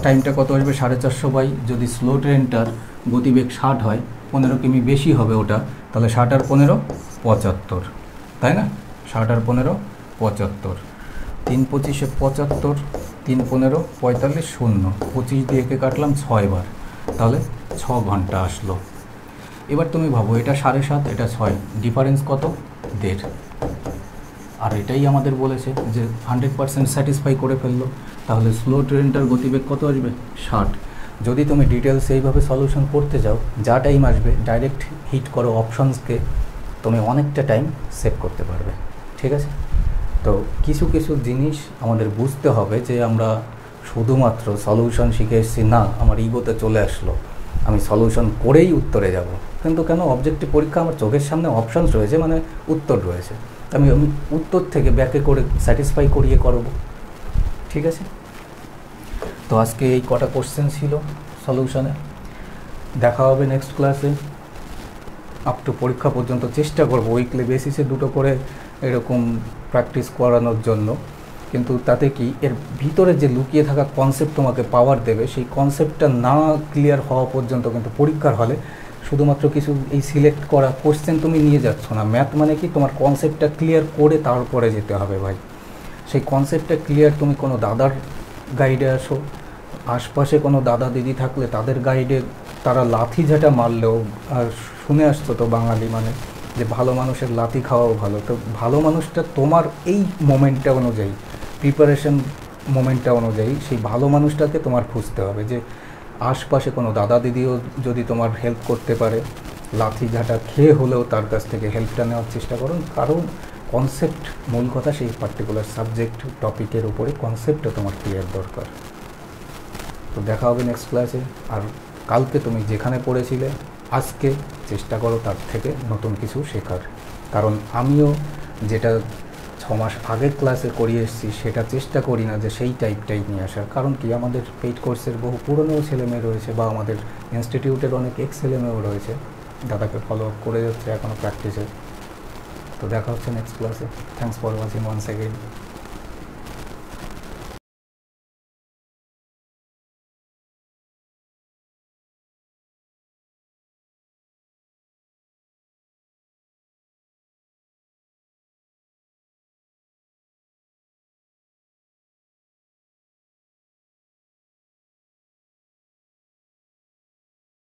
টাইমটা কত আসবে, 450 বাই, যদি স্লো ট্রেনটার গতিবেগ 60 হয়, 15 কিমি বেশি হবে ওটা, তাহলে 60 আর 15 75, তাই না? 60 আর 15 75, 3 25 75, 3 15 45, 0, 25 দিয়ে একে কাটলাম 6 বার, তাহলে 6 ঘন্টা আসলো। এবার তুমি ভাবো, এটা 7.5, এটা 6, ডিফারেন্স কত, 1.5। আর এটাই আমাদের বলেছে যে 100% স্যাটিসফাই করে ফেললো। তাহলে স্লো ট্রেনটার গতিবেগ কত আসবে, 60। যদি তুমি ডিটেলস এইভাবে সলিউশন করতে যাও, যা টাইম আসবে ডাইরেক্ট হিট করো অপশনসকে, তুমি অনেকটা টাইম সেভ করতে পারবে। ঠিক আছে? তো কিছু কিছু জিনিস আমাদের বুঝতে হবে যে আমরা শুধুমাত্র সলিউশন শিখে এসেছি না, আমার ইগোতে চলে আসলো আমি সলিউশন করেই উত্তরে যাব। কিন্তু কেন, অবজেক্টিভ পরীক্ষা আমার চোখের সামনে অপশানস রয়েছে, মানে উত্তর রয়েছে, আমি উত্তর থেকে ব্যাকে করে স্যাটিসফাই করিয়ে করব। ঠিক আছে? তো আজকে এই কটা কোশ্চেন ছিল সলিউশনে। দেখা হবে নেক্সট ক্লাসে। আপ টু পরীক্ষা পর্যন্ত চেষ্টা করব উইকলি বেসিসে 2টো করে এরকম প্র্যাকটিস করানোর জন্য। কিন্তু তাতে কি, এর ভিতরে যে লুকিয়ে থাকা কনসেপ্ট তোমাকে পাওয়ার দেবে, সেই কনসেপ্টটা না ক্লিয়ার হওয়া পর্যন্ত কিন্তু পরীক্ষার হলে শুধুমাত্র কিছু এই সিলেক্ট করা কোশ্চেন তুমি নিয়ে যাচ্ছ না। ম্যাথ মানে কি, তোমার কনসেপ্টটা ক্লিয়ার করে তারপরে যেতে হবে ভাই। সেই কনসেপ্টটা ক্লিয়ার, তুমি কোনো দাদার গাইডে আসো, আশপাশে কোনো দাদা দিদি থাকলে তাদের গাইডে তারা লাথি ঝাঁটা মারলেও, আর শুনে আসছো তো বাঙালি মানে যে ভালো মানুষের লাথি খাওয়াও ভালো। তো ভালো মানুষটা তোমার এই মোমেন্টটা অনুযায়ী, প্রিপারেশন মোমেন্টটা অনুযায়ী সেই ভালো মানুষটাকে তোমার খুঁজতে হবে। যে আশপাশে কোনো দাদা দিদিও যদি তোমার হেল্প করতে পারে, লাথি ঝাঁটা খেয়ে হলেও তার কাছ থেকে হেল্পটা নেওয়ার চেষ্টা করুন। কারণ কনসেপ্ট, মূল কথা সেই পার্টিকুলার সাবজেক্ট টপিকের উপরে কনসেপ্টটা তোমার ক্লিয়ার দরকার। তো দেখা হবে নেক্সট ক্লাসে। আর কালকে তুমি যেখানে পড়েছিলে আজকে চেষ্টা করো তার থেকে নতুন কিছু শেখার। কারণ আমিও যেটা 6 মাস আগের ক্লাসে করিয়ে এসেছি সেটা চেষ্টা করি না যে সেই টাইপটাই নিয়ে আসার। কারণ কি, আমাদের পেইড কোর্সের বহু পুরনো ছেলেমেয়ে রয়েছে, বা আমাদের ইনস্টিটিউটের অনেক ছেলেমেয়েও রয়েছে, দাদাকে ফলো আপ করে যাচ্ছে এখনও প্র্যাকটিসে। তো দেখা হচ্ছে নেক্সট ক্লাসে। Thanks for watching once again.